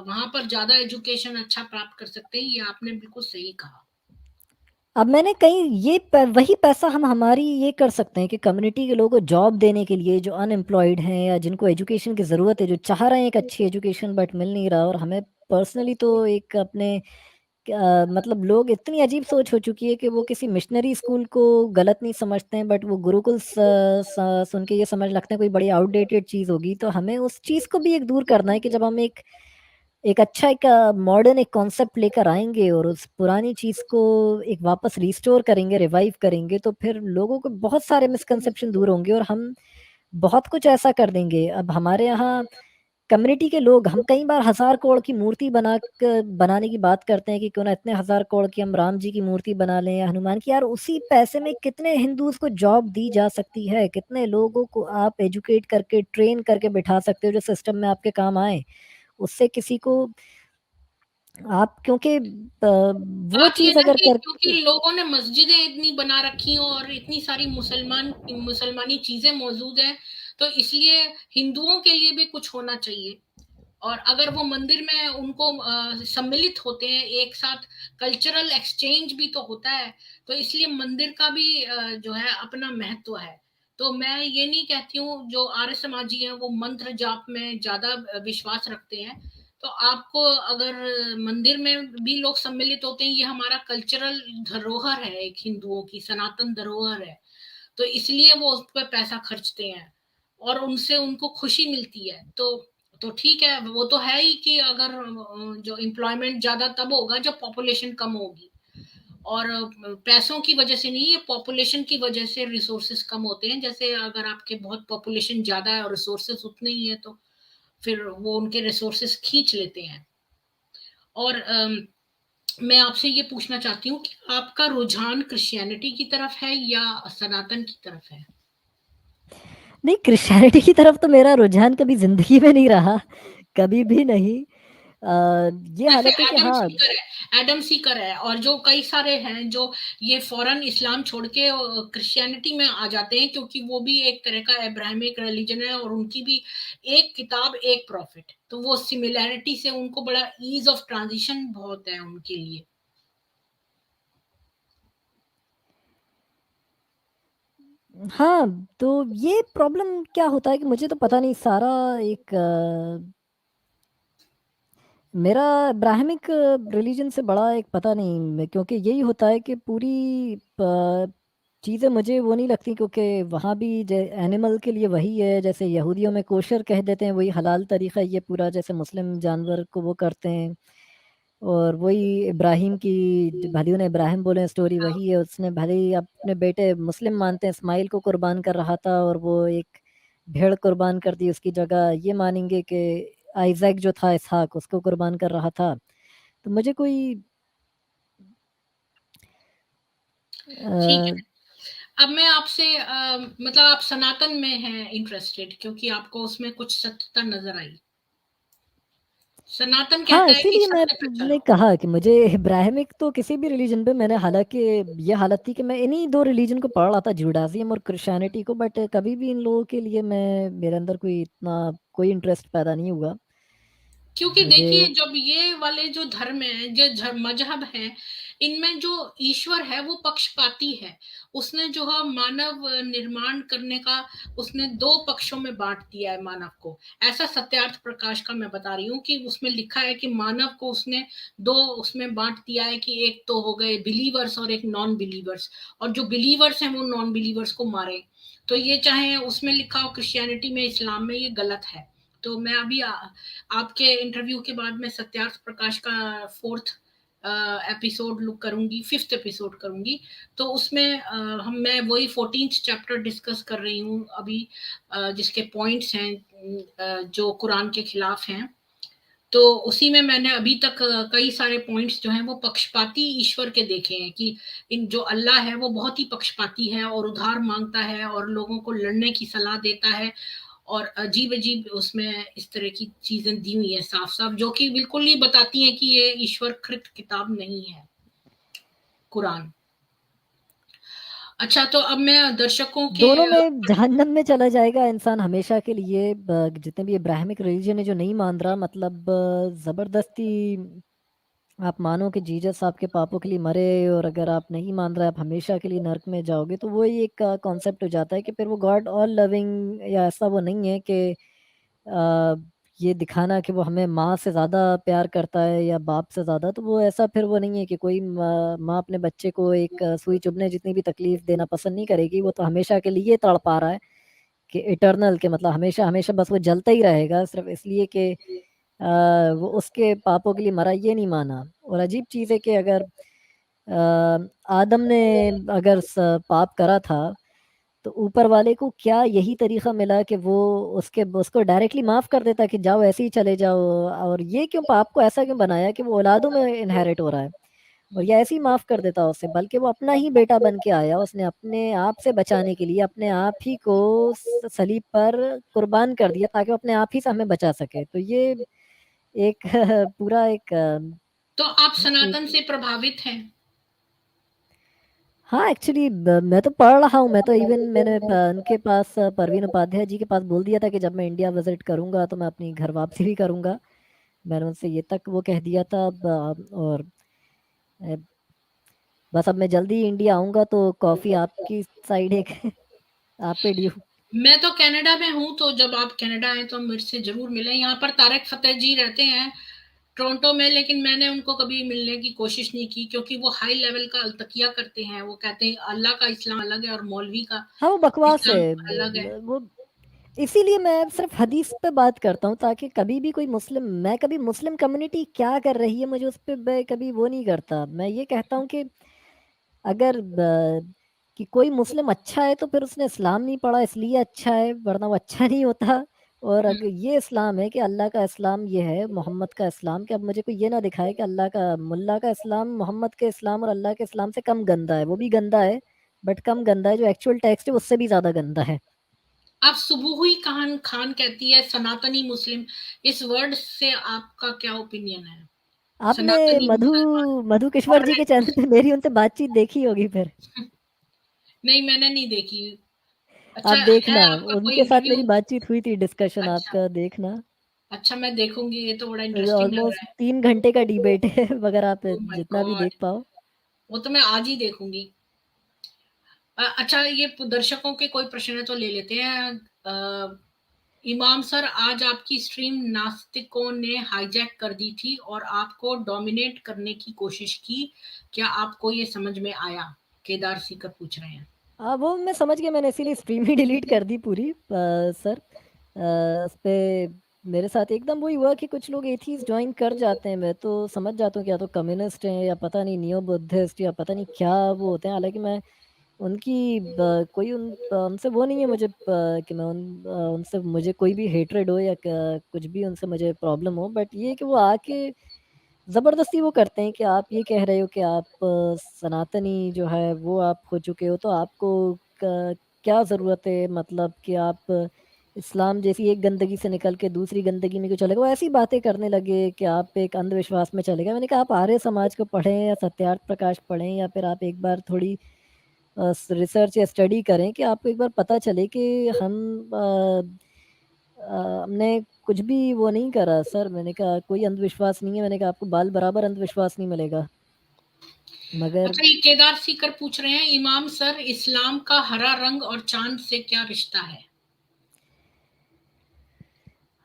वहां पर ज्यादा एजुकेशन अच्छा प्राप्त कर सकते हैं। ये आपने बिल्कुल सही कहा। अब मैंने कहीं वही पैसा हम हमारी ये कर सकते हैं कि कम्युनिटी के लोगों को जॉब देने के लिए, जो अनएम्प्लॉयड हैं या जिनको एजुकेशन की ज़रूरत है, जो चाह रहे हैं एक अच्छी एजुकेशन बट मिल नहीं रहा। और हमें पर्सनली तो एक अपने मतलब लोग इतनी अजीब सोच हो चुकी है कि वो किसी मिशनरी स्कूल को गलत नहीं समझते हैं, बट वो गुरुकुल सुन के ये समझ लगते हैं कोई बड़ी आउटडेटेड चीज़ होगी। तो हमें उस चीज़ को भी एक दूर करना है कि जब हम एक एक अच्छा एक मॉडर्न एक कॉन्सेप्ट लेकर आएंगे और उस पुरानी चीज को एक वापस रिस्टोर करेंगे, रिवाइव करेंगे, तो फिर लोगों को बहुत सारे मिसकंसेप्शन दूर होंगे और हम बहुत कुछ ऐसा कर देंगे। अब हमारे यहाँ कम्युनिटी के लोग, हम कई बार 1000 करोड़ की मूर्ति बनाने की बात करते हैं कि क्यों ना इतने 1000 करोड़ की हम राम जी की मूर्ति बना लें या हनुमान की। यार उसी पैसे में कितने हिंदूज को जॉब दी जा सकती है, कितने लोगों को आप एजुकेट करके ट्रेन करके बिठा सकते हो जो सिस्टम में आपके काम आए। उससे किसी को आप क्योंकि वो बात ये चीज ना अगर कि कर क्योंकि लोगों ने मस्जिदें इतनी बना रखी हैं और इतनी सारी मुसलमानी चीजें मौजूद हैं, तो इसलिए हिंदुओं के लिए भी कुछ होना चाहिए। और अगर वो मंदिर में उनको सम्मिलित होते हैं एक साथ, कल्चरल एक्सचेंज भी तो होता है, तो इसलिए मंदिर का भी जो है अपना महत्व है। तो मैं ये नहीं कहती हूँ, जो आर्य समाजी हैं वो मंत्र जाप में ज्यादा विश्वास रखते हैं, तो आपको अगर मंदिर में भी लोग सम्मिलित होते हैं, ये हमारा कल्चरल धरोहर है, एक हिंदुओं की सनातन धरोहर है, तो इसलिए वो उस पर पैसा खर्चते हैं और उनसे उनको खुशी मिलती है। तो ठीक है, वो तो है ही कि अगर जो एम्प्लॉयमेंट ज्यादा तब होगा जब पॉपुलेशन कम होगी, और पैसों की वजह से नहीं, ये पॉपुलेशन की वजह से रिसोर्सेस कम होते हैं। जैसे अगर आपके बहुत पॉपुलेशन ज्यादा है और रिसोर्सेस उतने ही है, तो फिर वो उनके रिसोर्सेस खींच लेते हैं। और मैं आपसे ये पूछना चाहती हूँ कि आपका रुझान क्रिश्चियनिटी की तरफ है या सनातन की तरफ है? नहीं, क्रिश्चियनिटी की तरफ तो मेरा रुझान कभी जिंदगी में नहीं रहा, कभी भी नहीं। ये जैसे हालत है कि एडम हाँ। सीकर है, एडम सीकर है, और जो कई सारे हैं जो ये फौरन इस्लाम छोड़ के क्रिश्चियनिटी में आ जाते हैं, क्योंकि वो भी एक तरह का अब्राहमिक रिलीजन है और उनकी भी एक किताब एक प्रॉफिट, तो वो सिमिलैरिटी से उनको बड़ा ईज ऑफ ट्रांजिशन बहुत है उनके लिए। हाँ, तो ये प्रॉब्लम क्या होता है कि मुझे तो पता नहीं, सारा एक मेरा ब्राह्मणिक रिलीजन से बड़ा एक पता नहीं क्योंकि यही होता है कि पूरी चीज़ें मुझे वो नहीं लगती, क्योंकि वहाँ भी एनिमल के लिए वही है, जैसे यहूदियों में कोशर कह देते हैं, वही हलाल तरीका है ये पूरा, जैसे मुस्लिम जानवर को वो करते हैं। और वही इब्राहिम की भली ने इब्राहिम बोले स्टोरी हाँ, वही है, उसने भले ही अपने बेटे मुस्लिम मानते हैं इस्माइल को कुर्बान कर रहा था और वो एक भेड़ कुर्बान कर दी उसकी जगह, ये मानेंगे कि आइजैक जो था इसहाक उसको कुर्बान कर रहा था। तो मुझे कोई ठीक आ, है। अब मैं आपसे मतलब आप सनातन में हैं इंटरेस्टेड, क्योंकि आपको उसमें कुछ सत्यता नजर आई। सनातन हाँ, कहता है कि इसीलिए सत्य पे मैंने चलो। कहा कि मुझे इब्राहिमिक तो किसी भी रिलीजन पे, मैंने हालांकि ये हालत थी कि मैं इन्हीं दो रिलीजन को पढ़ रहा था, जुडाइज्म और क्रिश्चियनिटी को, बट कभी भी इन लोगों के लिए मेरे अंदर कोई इतना कोई इंटरेस्ट पैदा नहीं हुआ। क्योंकि देखिए मुझे जब ये वाले जो धर्म है, जो मजहब है, इनमें जो ईश्वर है वो पक्षपाती है। उसने जो है मानव निर्माण करने का उसने 2 पक्षों में बाँट दिया है मानव को। ऐसा सत्यार्थ प्रकाश का मैं बता रही हूँ कि उसमें लिखा है कि मानव को उसने 2 उसमें बाँट दिया है कि एक तो हो गए बिलीवर्स और एक नॉन बिलीवर्स, और जो बिलीवर्स हैं वो नॉन बिलीवर्स को मारे। तो ये चाहे उसमें लिखा हो क्रिश्चियनिटी में, इस्लाम में, ये गलत है। तो मैं अभी आपके इंटरव्यू के बाद मैं सत्यार्थ प्रकाश का 4th एपिसोड लुक करूंगी, 5th एपिसोड करूंगी। तो उसमें मैं वही 14th चैप्टर डिस्कस कर रही हूँ अभी, जिसके पॉइंट्स हैं जो कुरान के खिलाफ हैं। तो उसी में मैंने अभी तक कई सारे पॉइंट्स जो हैं वो पक्षपाती ईश्वर के देखे हैं कि इन जो अल्लाह है वो बहुत ही पक्षपाती है और उधार मांगता है और लोगों को लड़ने की सलाह देता है, और अजीब-अजीब उसमें इस तरह की चीज़ें दी हुई हैं साफ-साफ, जो कि बिल्कुल ही बताती हैं कि ये ईश्वर कृत किताब नहीं है, कुरान। अच्छा, तो अब मैं दर्शकों के दोनों में जहन्नम में चला जाएगा इंसान हमेशा के लिए। जितने भी इब्राहिमिक रिलीजन है जो नहीं मान रहा, मतलब ज़बरदस्ती आप मानो कि जीसस आपके पापों के लिए मरे, और अगर आप नहीं मान रहे आप हमेशा के लिए नर्क में जाओगे, तो वो ही एक कॉन्सेप्ट हो जाता है कि फिर वो गॉड ऑल लविंग या ऐसा वो नहीं है कि अ, ये दिखाना कि वो हमें माँ से ज़्यादा प्यार करता है या बाप से ज़्यादा। तो वो ऐसा फिर वो नहीं है कि कोई माँ अपने बच्चे को एक सुई चुभने जितनी भी तकलीफ देना पसंद नहीं करेगी। वो तो हमेशा के लिए तड़पा रहा है कि इटर्नल, के मतलब हमेशा हमेशा बस वो जलता ही रहेगा सिर्फ इसलिए कि वो उसके पापों के लिए मरा, ये नहीं माना। और अजीब चीज़ है कि अगर आदम ने अगर पाप करा था, तो ऊपर वाले को क्या यही तरीका मिला कि वो उसको डायरेक्टली माफ कर देता कि जाओ ऐसे ही चले जाओ। और ये क्यों पाप को ऐसा क्यों बनाया कि वो औलादों में इनहेरिट हो रहा है, और ये ऐसे ही माफ कर देता उसे। बल्कि वो अपना ही बेटा बन के आया, उसने अपने आप से बचाने के लिए अपने आप ही को सलीब पर कुर्बान कर दिया ताकि वो अपने आप ही से हमें बचा सके। तो ये एक पूरा तो आप एक सनातन से प्रभावित हैं? हाँ, एक्चुअली मैं तो पढ़ रहा हूँ। मैं तो इवन मैंने उनके पास परवीन उपाध्याय जी के पास बोल दिया था कि जब मैं इंडिया विजिट करूंगा तो मैं अपनी घर वापसी भी करूंगा। मैंने उनसे ये तक वो कह दिया था। अब और अ, बस अब मैं जल्दी ही इंडिया आऊंगा तो कॉफ़ी आपकी साइड एक आप पे ड्यू। मैं तो कनाडा में हूँ, तो जब आप कनाडा आए तो मेरे से ज़रूर मिलें। यहाँ पर तारक फ़तेह जी रहते हैं टोरंटो में, लेकिन मैंने उनको कभी मिलने की कोशिश नहीं की क्योंकि वो हाई लेवल का अलतकिया करते हैं। वो कहते हैं अल्लाह का इस्लाम अलग है और मौलवी का हाँ, वो बकवास इस्लाम है। अलग है। वो इसीलिए मैं सिर्फ हदीस पे बात करता हूँ, ताकि कभी भी कोई मुस्लिम, मैं कभी मुस्लिम कम्युनिटी क्या कर रही है मुझे उस पे मैं कभी वो नहीं करता। मैं ये कहता हूँ कि अगर कि कोई मुस्लिम अच्छा है तो फिर उसने इस्लाम नहीं पढ़ा इसलिए अच्छा है, वरना वो अच्छा नहीं होता। और हुँ। अगर ये इस्लाम है कि अल्लाह का इस्लाम ये है, मोहम्मद का इस्लाम, कि अब मुझे कोई ये ना दिखाए कि अल्लाह का मुल्ला का इस्लाम मोहम्मद के इस्लाम और अल्लाह के इस्लाम से कम गंदा है। वो भी गंदा है, बट कम गंदा है। जो एक्चुअल टेक्स्ट है उससे भी ज़्यादा गंदा है। आप सुबुहुई खान खान कहती है सनातनी मुस्लिम, इस वर्ड से आपका क्या ओपिनियन है? आपने सनातनी मधु मुसलमान मधु किश्वर और जी के चैनल पे मेरी उनसे बातचीत देखी होगी फिर। नहीं, मैंने नहीं देखी। आप अच्छा, है देखना, आपका कोई उनके साथ मेरी व्यू? बातचीत हुई थी, डिस्कशन अच्छा, आपका देखना। अच्छा मैं देखूँगी, ये तो बड़ा इंटरेस्टिंग लग ऑलमोस्ट रहा है। 3 घंटे का डिबेट है अगर आप ओह माय जितना भी गॉड! देख पाओ। वो तो मैं आज ही देखूँगी। अच्छा, ये दर्शकों के कोई प्रश्न है तो ले लेते हैं। इमाम सर, आज आपकी स्ट्रीम नास्तिकों ने हाईजैक कर दी थी और आपको डोमिनेट करने की कोशिश की। क्या आपको ये समझ में आया? केदार सीकर पूछ रहे हैं। वो मैं समझ गया, मैंने इसीलिए स्ट्रीम ही डिलीट कर दी पूरी। सर उस पे मेरे साथ एकदम वही हुआ कि कुछ लोग एथीज ज्वाइन कर जाते हैं। मैं तो समझ जाता हूँ कि या तो कम्युनिस्ट हैं या पता नहीं नियो बुद्धिस्ट या पता नहीं क्या वो होते हैं। हालांकि मैं उनकी कोई उनसे वो नहीं है मुझे, कि मैं उनसे मुझे कोई भी हेटरेड हो या कुछ भी उनसे मुझे प्रॉब्लम हो। बट ये कि वो आके ज़बरदस्ती वो करते हैं कि आप ये कह रहे हो कि आप सनातनी जो है वो आप हो चुके हो, तो आपको क्या ज़रूरत है, मतलब कि आप इस्लाम जैसी एक गंदगी से निकल के दूसरी गंदगी में क्यों चले गए। वो ऐसी बातें करने लगे कि आप एक अंधविश्वास में चले गए। मैंने कहा आप आर्य समाज को पढ़ें या सत्यार्थ प्रकाश पढ़ें, या फिर आप एक बार थोड़ी रिसर्च या स्टडी करें कि आपको एक बार पता चले कि हम हमने कुछ भी वो नहीं करा सर। मैंने कहा कोई अंधविश्वास नहीं है। मैंने कहा आपको बाल बराबर अंधविश्वास नहीं मिलेगा। मगर अच्छा, ये केदार सीकर पूछ रहे हैं, इमाम सर, इस्लाम का हरा रंग और चांद से क्या रिश्ता है?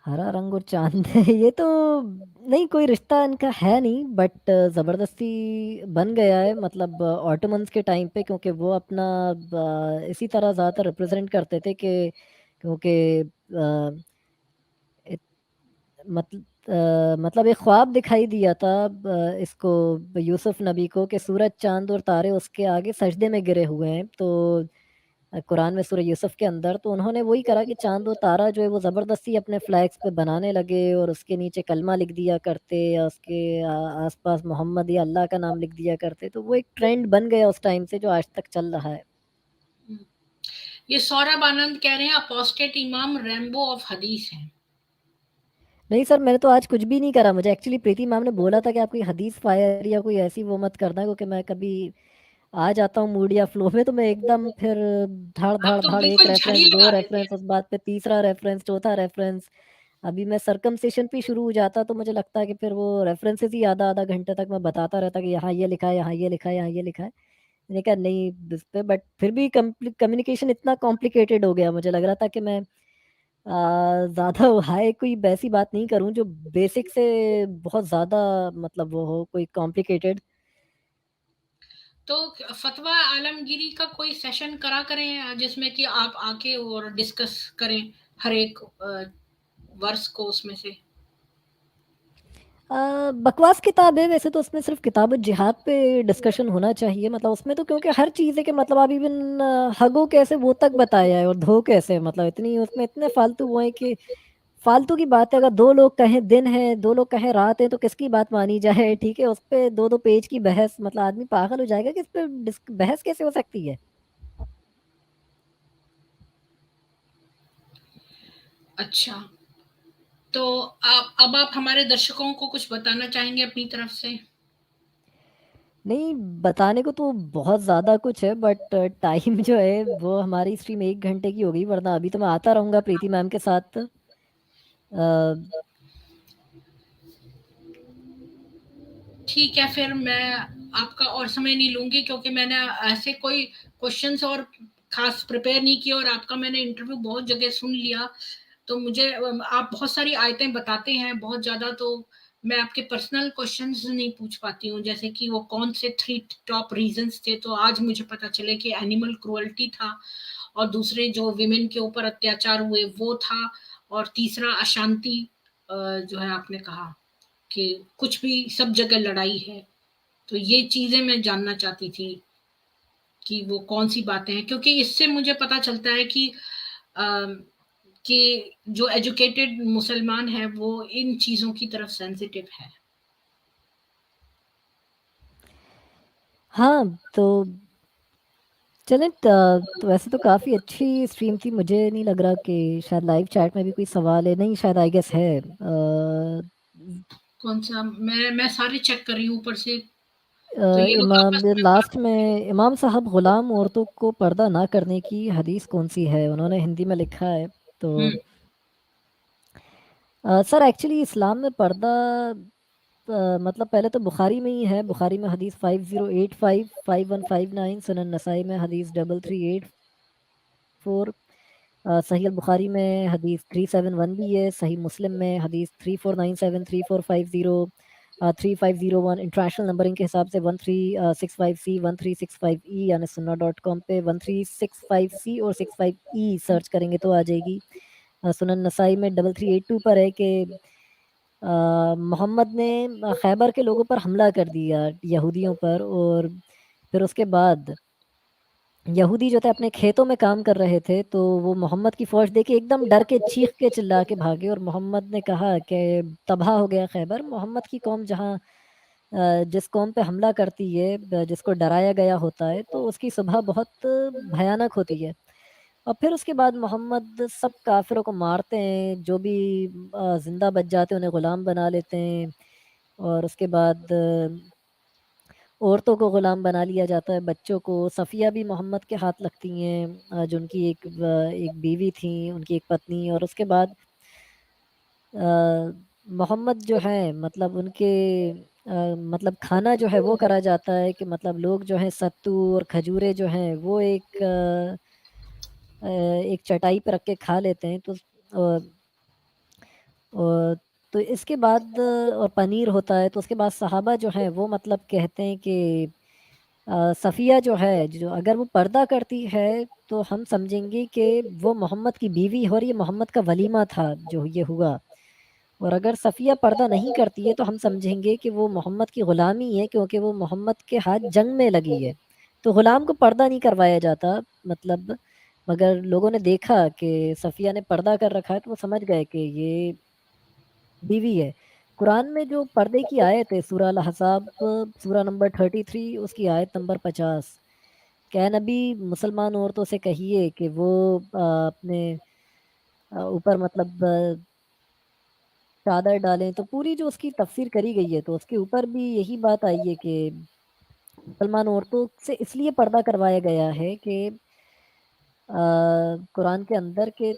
हरा रंग और चांद ये तो नहीं, कोई रिश्ता इनका है नहीं, बट ज़बरदस्ती बन गया है, मतलब ऑटोमन्स के टाइम पे, क्योंकि वो अपना इसी तरह ज़्यादातर रिप्रेजेंट करते थे कि क्योंकि मतलब एक ख्वाब दिखाई दिया था इसको, यूसुफ नबी को, कि सूरज चांद और तारे उसके आगे सजदे में गिरे हुए हैं। तो कुरान में सूरह यूसुफ के अंदर तो उन्होंने वही करा कि चांद और तारा जो है वो ज़बरदस्ती अपने फ्लैग्स पे बनाने लगे और उसके नीचे कलमा लिख दिया करते, या उसके आसपास मोहम्मद या अल्लाह का नाम लिख दिया करते। तो वो एक ट्रेंड बन गया उस टाइम से, जो आज तक चल रहा है। ये सौरभ आनंद कह रहे हैं अपोस्टेट इमाम रैम्बो ऑफ हदीस हैं। नहीं सर, मैंने तो आज कुछ भी नहीं करा। मुझे एक्चुअली प्रीति मैम ने बोला था कि आप कोई हदीस फायर या कोई ऐसी वो मत करना, क्योंकि मैं कभी आ जाता हूँ मूड या फ्लो में, तो मैं एकदम फिर धाड़ आप धाड़ तो धाड़, एक बिल्कुल रेफरेंस, झड़ी दो लगा देते रेफरेंस, हैं। उस बात पे तीसरा रेफरेंस, चौथा रेफरेंस। अभी मैं सरकमसेशन पे शुरू हो जाता तो मुझे लगता है कि फिर वो रेफरेंसेस ही आधा आधा घंटे तक मैं बताता रहता कि यहाँ ये लिखा है, यहाँ ये लिखा है, यहाँ ये लिखा है। मैंने कहा नहीं इस पे, बट फिर भी कम्युनिकेशन इतना कॉम्प्लिकेटेड हो गया, मुझे लग रहा था कि मैं ज़्यादा हाई कोई वैसी बात नहीं करूं जो बेसिक से बहुत ज़्यादा, मतलब वो हो कोई कॉम्प्लिकेटेड। तो फतवा आलमगीरी का कोई सेशन करा करें जिसमें कि आप आके और डिस्कस करें हर एक वर्ष को उसमें से। बकवास किताब है वैसे तो, उसमें सिर्फ किताब जिहाद पे डिस्कशन होना चाहिए। मतलब उसमें तो क्योंकि हर चीज़ है कि मतलब आप इवन हगो कैसे वो तक बताया है, और धो कैसे, मतलब इतनी उसमें इतने फालतू वो है कि फालतू की बात है। अगर दो लोग कहें दिन है, दो लोग कहें रात है, तो किसकी बात मानी जाए? ठीक है, उस पे दो दो पेज की बहस, मतलब आदमी पागल हो जाएगा कि इस पे बहस कैसे हो सकती है। अच्छा, तो अब आप हमारे दर्शकों को कुछ बताना चाहेंगे अपनी तरफ से? नहीं, बताने को तो बहुत ज़्यादा कुछ है, बट टाइम जो है वो हमारी स्ट्रीम 1 घंटे की हो गई, वरना अभी तो मैं आता रहूँगा प्रीति मैम के साथ। अ, ठीक है, फिर मैं आपका और समय नहीं लूंगी, क्योंकि मैंने ऐसे कोई क्वेश्चंस और खास प्रिपेयर नहीं किया, और आपका मैंने इंटरव्यू बहुत जगह सुन लिया। तो मुझे आप बहुत सारी आयतें बताते हैं बहुत ज्यादा, तो मैं आपके पर्सनल क्वेश्चंस नहीं पूछ पाती हूँ, जैसे कि वो कौन से 3 टॉप रीजंस थे। तो आज मुझे पता चले कि एनिमल क्रुएल्टी था, और दूसरे जो विमेन के ऊपर अत्याचार हुए वो था, और तीसरा अशांति जो है आपने कहा कि कुछ भी सब जगह लड़ाई है। तो ये चीजें मैं जानना चाहती थी कि वो कौन सी बातें हैं, क्योंकि इससे मुझे पता चलता है अ, कि जो एजुकेटेड मुसलमान है वो इन चीजों की तरफ सेंसिटिव है। हाँ, तो चलें तो वैसे तो काफ़ी अच्छी स्ट्रीम थी। मुझे नहीं लग रहा कि शायद लाइव चैट में भी कोई सवाल है, नहीं शायद आई गेस है। कौन सा? मैं सारे चेक कर रही हूँ ऊपर से। तो ये लोग इमाम आपस में लास्ट बात। में इमाम साहब गुलाम औरतों को पर्दा ना करने की हदीस कौन सी है, उन्होंने हिंदी में लिखा है। तो सर एक्चुअली इस्लाम में पर्दा मतलब पहले तो बुखारी में ही है। बुखारी में हदीस 5085, 5159, सुनन नसाई में हदीस 3384, सही बुखारी में हदीस 371 भी है, सही मुस्लिम में हदीस 3497, 3450, 3501, इंटरनेशनल नंबरिंग के हिसाब से 1365 सी, 1365 ई, यानी सुन्ना .com पे 1365 सी और 65 ई सर्च करेंगे तो आ जाएगी। सुनन नसाई में 3382 पर है कि मोहम्मद ने खैबर के लोगों पर हमला कर दिया, यहूदियों पर, और फिर उसके बाद यहूदी जो थे अपने खेतों में काम कर रहे थे, तो वो मोहम्मद की फौज देख के एकदम डर के चीख के चिल्ला के भागे, और मोहम्मद ने कहा कि तबाह हो गया खैबर। मोहम्मद की कौम जहाँ जिस कौम पे हमला करती है, जिसको डराया गया होता है, तो उसकी सुबह बहुत भयानक होती है। और फिर उसके बाद मोहम्मद सब काफिरों को मारते हैं, जो भी जिंदा बच जाते हैं उन्हें गुलाम बना लेते हैं। और उसके बाद औरतों को गुलाम बना लिया जाता है, बच्चों को। सफ़िया भी मोहम्मद के हाथ लगती हैं, जो उनकी एक बीवी थी, उनकी एक पत्नी। और उसके बाद मोहम्मद जो हैं मतलब उनके मतलब खाना जो है वो करा जाता है कि मतलब लोग जो हैं सत्तू और खजूरें जो हैं वो एक चटाई पर रख के खा लेते हैं। और तो इसके बाद और पनीर होता है। तो उसके बाद सहाबा जो हैं वो मतलब कहते हैं कि सफ़िया जो है, जो अगर वो पर्दा करती है तो हम समझेंगे कि वो मोहम्मद की बीवी है और ये मोहम्मद का वलीमा था जो ये हुआ। और अगर सफ़िया पर्दा नहीं करती है तो हम समझेंगे कि वो मोहम्मद की ग़ुलामी है, क्योंकि वो मोहम्मद के हाथ जंग में लगी है। तो ग़ुलाम को पर्दा नहीं करवाया जाता मतलब, मगर लोगों ने देखा कि सफ़िया ने पर्दा कर रखा है तो वो समझ गए कि ये बीवी है। कुरान में जो पर्दे की आयत है सूरह अल-अहज़ाब सूरह नंबर 33 उसकी आयत नंबर 50, क्या नबी मुसलमान औरतों से कहिए कि वो अपने ऊपर मतलब चादर डालें। तो पूरी जो उसकी तफ़सीर करी गई है तो उसके ऊपर भी यही बात आई है कि मुसलमान औरतों से इसलिए पर्दा करवाया गया है कि कुरान के अंदर के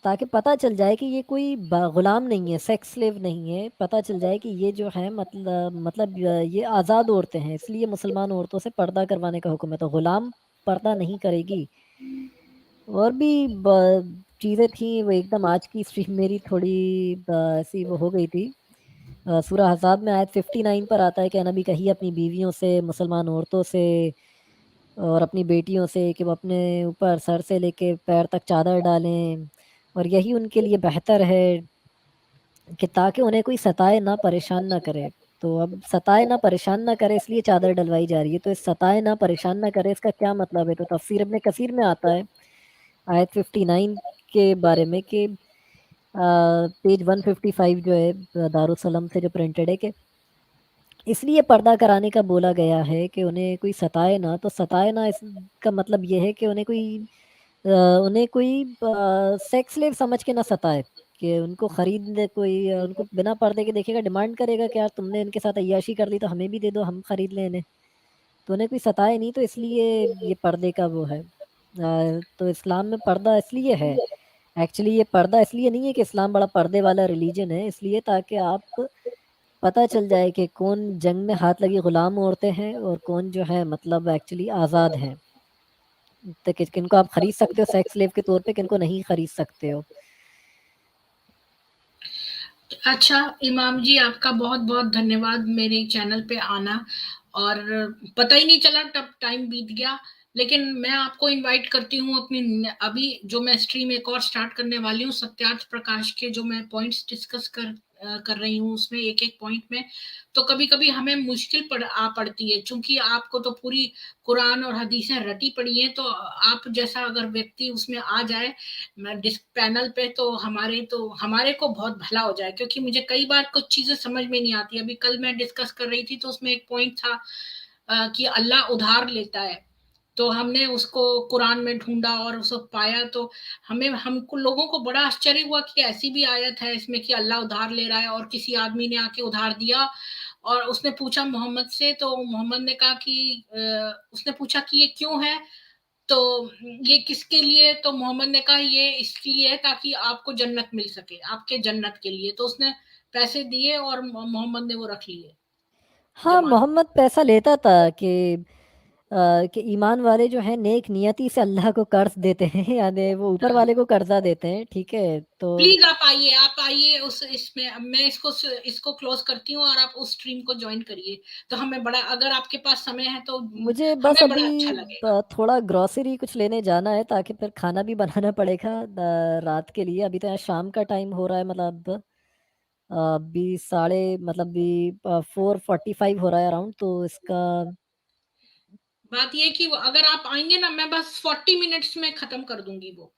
ताकि पता चल जाए कि ये कोई गुलाम नहीं है, सेक्स स्लेव नहीं है। पता चल जाए कि ये जो है मतलब ये आज़ाद औरतें हैं, इसलिए मुसलमान औरतों से पर्दा करवाने का हुक्म है। तो गुलाम पर्दा नहीं करेगी। और भी चीज़ें थी, वो एकदम आज की स्ट्रीम मेरी थोड़ी ऐसी वो हो गई थी। सूरह अहज़ाब में आयत 59 पर आता है कि नबी कहिए अपनी बीवियों से, मुसलमान औरतों से और अपनी बेटियों से कि वो अपने ऊपर सर से लेके पैर तक चादर डालें, और यही उनके लिए बेहतर है कि ताकि उन्हें कोई सताए ना, परेशान ना करे। तो अब सताए ना, परेशान ना करे, इसलिए चादर डलवाई जा रही है। तो इस सताए ना, परेशान ना करे इसका क्या मतलब है? तो तफ़सीर इब्न कसीर में आता है आयत 59 के बारे में कि पेज 155 जो है दारुसलम से जो प्रिंटेड है कि इसलिए पर्दा कराने का बोला गया है कि उन्हें कोई सताए ना। तो सताए ना इसका मतलब ये है कि उन्हें कोई सेक्स स्लेव समझ के ना सताए, कि उनको खरीद कोई उनको बिना पर्दे के देखेगा, डिमांड करेगा कि यार तुमने इनके साथ अय्याशी कर ली तो हमें भी दे दो, हम खरीद लें इन्हें। तो उन्हें कोई सताए नहीं, तो इसलिए ये पर्दे का वो है। तो इस्लाम में पर्दा इसलिए है, एक्चुअली ये पर्दा इसलिए नहीं है कि इस्लाम बड़ा पर्दे वाला रिलीजन है, इसलिए ताकि आप पता चल जाए कि कौन जंग में हाथ लगी गुलाम औरतें हैं और कौन जो है मतलब एक्चुअली आज़ाद हैं। तो किनको आप खरीद सकते हो सेक्स स्लेव के तौर पे, किनको नहीं खरीद सकते हो। अच्छा, इमाम जी आपका बहुत-बहुत धन्यवाद मेरे चैनल पे आना, और पता ही नहीं चला तब टाइम बीत गया। लेकिन मैं आपको इनवाइट करती हूँ अपनी अभी जो मैं स्ट्रीम एक और स्टार्ट करने वाली हूँ सत्यार्थ प्रकाश के, जो मैं पॉइंट्स डिस्कस कर रही हूँ उसमें एक-एक पॉइंट में। तो कभी-कभी हमें मुश्किल पड़ती है, चूँकि आपको तो पूरी कुरान और हदीसें रटी पड़ी हैं, तो आप जैसा अगर व्यक्ति उसमें आ जाए पैनल पे, तो हमारे को बहुत भला हो जाए, क्योंकि मुझे कई बार कुछ चीजें समझ में नहीं आती। अभी कल मैं डिस्कस कर रही थी तो उसमें एक पॉइंट था कि अल्लाह उधार लेता है। तो हमने उसको कुरान में ढूंढा और उसको पाया, तो हमें हमको लोगों को बड़ा आश्चर्य हुआ कि ऐसी भी आयत है इसमें कि अल्लाह उधार ले रहा है। और किसी आदमी ने आके उधार दिया और उसने पूछा मोहम्मद से, तो मोहम्मद ने कहा कि उसने पूछा कि ये क्यों है, तो ये किसके लिए? तो मोहम्मद ने कहा ये इसलिए है ताकि आपको जन्नत मिल सके, आपके जन्नत के लिए। तो उसने पैसे दिए और मोहम्मद ने वो रख लिए हाँ, जमा। मोहम्मद पैसा लेता था कि ईमान वाले जो हैं नेक नियति से अल्लाह को कर्ज देते हैं यानी वो ऊपर वाले को कर्जा देते हैं, ठीक है? तो प्लीज आप आइए उस इसमें। अब मैं इसको क्लोज करती हूँ और आप उस स्ट्रीम को ज्वाइन करिए। तो हमें बड़ा, अगर आपके पास समय है तो मुझे बस हमें अभी बड़ा अच्छा लगेगा। थोड़ा ग्रोसरी कुछ लेने जाना है, ताकि फिर खाना भी बनाना पड़ेगा रात के लिए। अभी तो यहाँ शाम का टाइम हो रहा है, मतलब अभी साढ़े मतलब भी 4:45 हो रहा है अराउंड, तो इसका बात ये है कि अगर आप आएंगे ना, मैं बस 40 मिनट्स में खत्म कर दूंगी वो।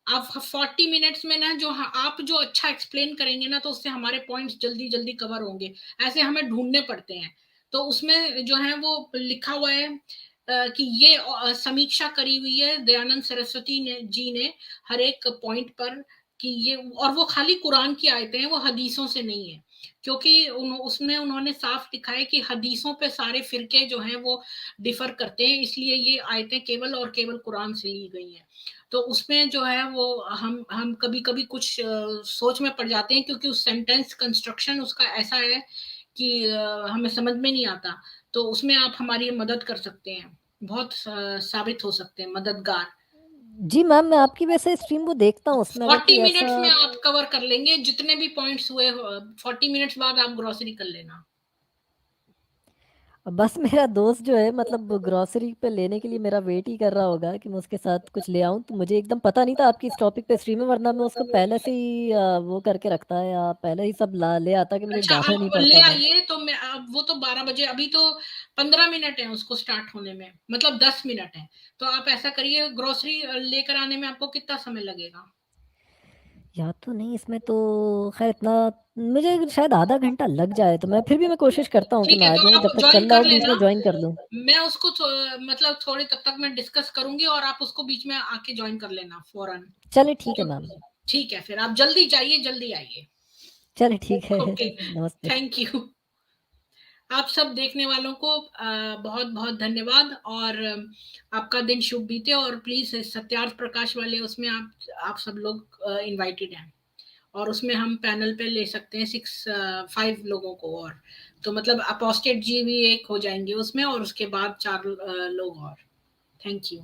आप 40 मिनट्स में ना, जो आप जो अच्छा एक्सप्लेन करेंगे ना, तो उससे हमारे पॉइंट्स जल्दी जल्दी कवर होंगे। ऐसे हमें ढूंढने पड़ते हैं। तो उसमें जो है वो लिखा हुआ है कि ये समीक्षा करी हुई है दयानंद सरस्वती ने जी ने हर एक पॉइंट पर, कि ये, और वो खाली कुरान की आयतें हैं, वो हदीसों से नहीं है। क्योंकि उसमें उन्होंने साफ लिखा है कि हदीसों पे सारे फिरके जो हैं वो डिफर करते हैं, इसलिए ये आयतें केवल और केवल कुरान से ली गई हैं। तो उसमें जो है वो हम कभी कभी कुछ सोच में पड़ जाते हैं, क्योंकि उस सेंटेंस कंस्ट्रक्शन उसका ऐसा है कि हमें समझ में नहीं आता। तो उसमें आप हमारी मदद कर सकते हैं, बहुत साबित हो सकते हैं, मददगार। जी मैम, मैं आपकी वैसे स्ट्रीम वो देखता हूँ, उसमें अगर कोई 40 ऐसा मिनट्स में आप कवर कर लेंगे जितने भी पॉइंट्स हुए। 40 मिनट्स बाद आप ग्रोसरी कर लेना। बस मेरा दोस्त जो है मतलब ग्रोसरी पे लेने के लिए मेरा वेट ही कर रहा होगा कि मैं उसके साथ कुछ ले आऊं, तो मुझे एकदम पता नहीं था आपकी इस टॉपिक पे स्ट्रीम है, वरना मैं उसको पहले से ही वो करके रखता है या पहले ही सब ले आता कि मुझे अच्छा, ढूंढना नहीं आप ले पड़ता था। आइए तो मैं, अब वो तो 12 बजे, अभी तो 15 मिनट है उसको स्टार्ट होने में, मतलब 10 मिनट है। तो आप ऐसा करिए, ग्रोसरी लेकर आने में आपको कितना समय लगेगा? या तो नहीं इसमें तो खैर इतना, मुझे शायद आधा घंटा लग जाए, तो मैं फिर भी मैं कोशिश करता हूँ कि ठीक मैं है, आ तो जाऊँ, जब आप तक ज्वाइन चल रहा कर हो बीच लेना। में ज्वाइन कर लूँ। मैं उसको मतलब थोड़ी तब तक मैं डिस्कस करूंगी और आप उसको बीच में आके ज्वाइन कर लेना फौरन। चले ठीक है मैम। ठीक है, फिर आप जल्दी जाइए, जल्दी आइए। चले ठीक है। ओके, नमस्ते। Thank you. आप सब देखने वालों को बहुत बहुत धन्यवाद, और आपका दिन शुभ बीते। और प्लीज सत्यार्थ प्रकाश वाले उसमें आप सब लोग इनवाइटेड हैं, और उसमें हम पैनल पे ले सकते हैं 5 लोगों को। और तो मतलब अपोस्टेट जी भी एक हो जाएंगे उसमें, और उसके बाद 4 लोग और। Thank you.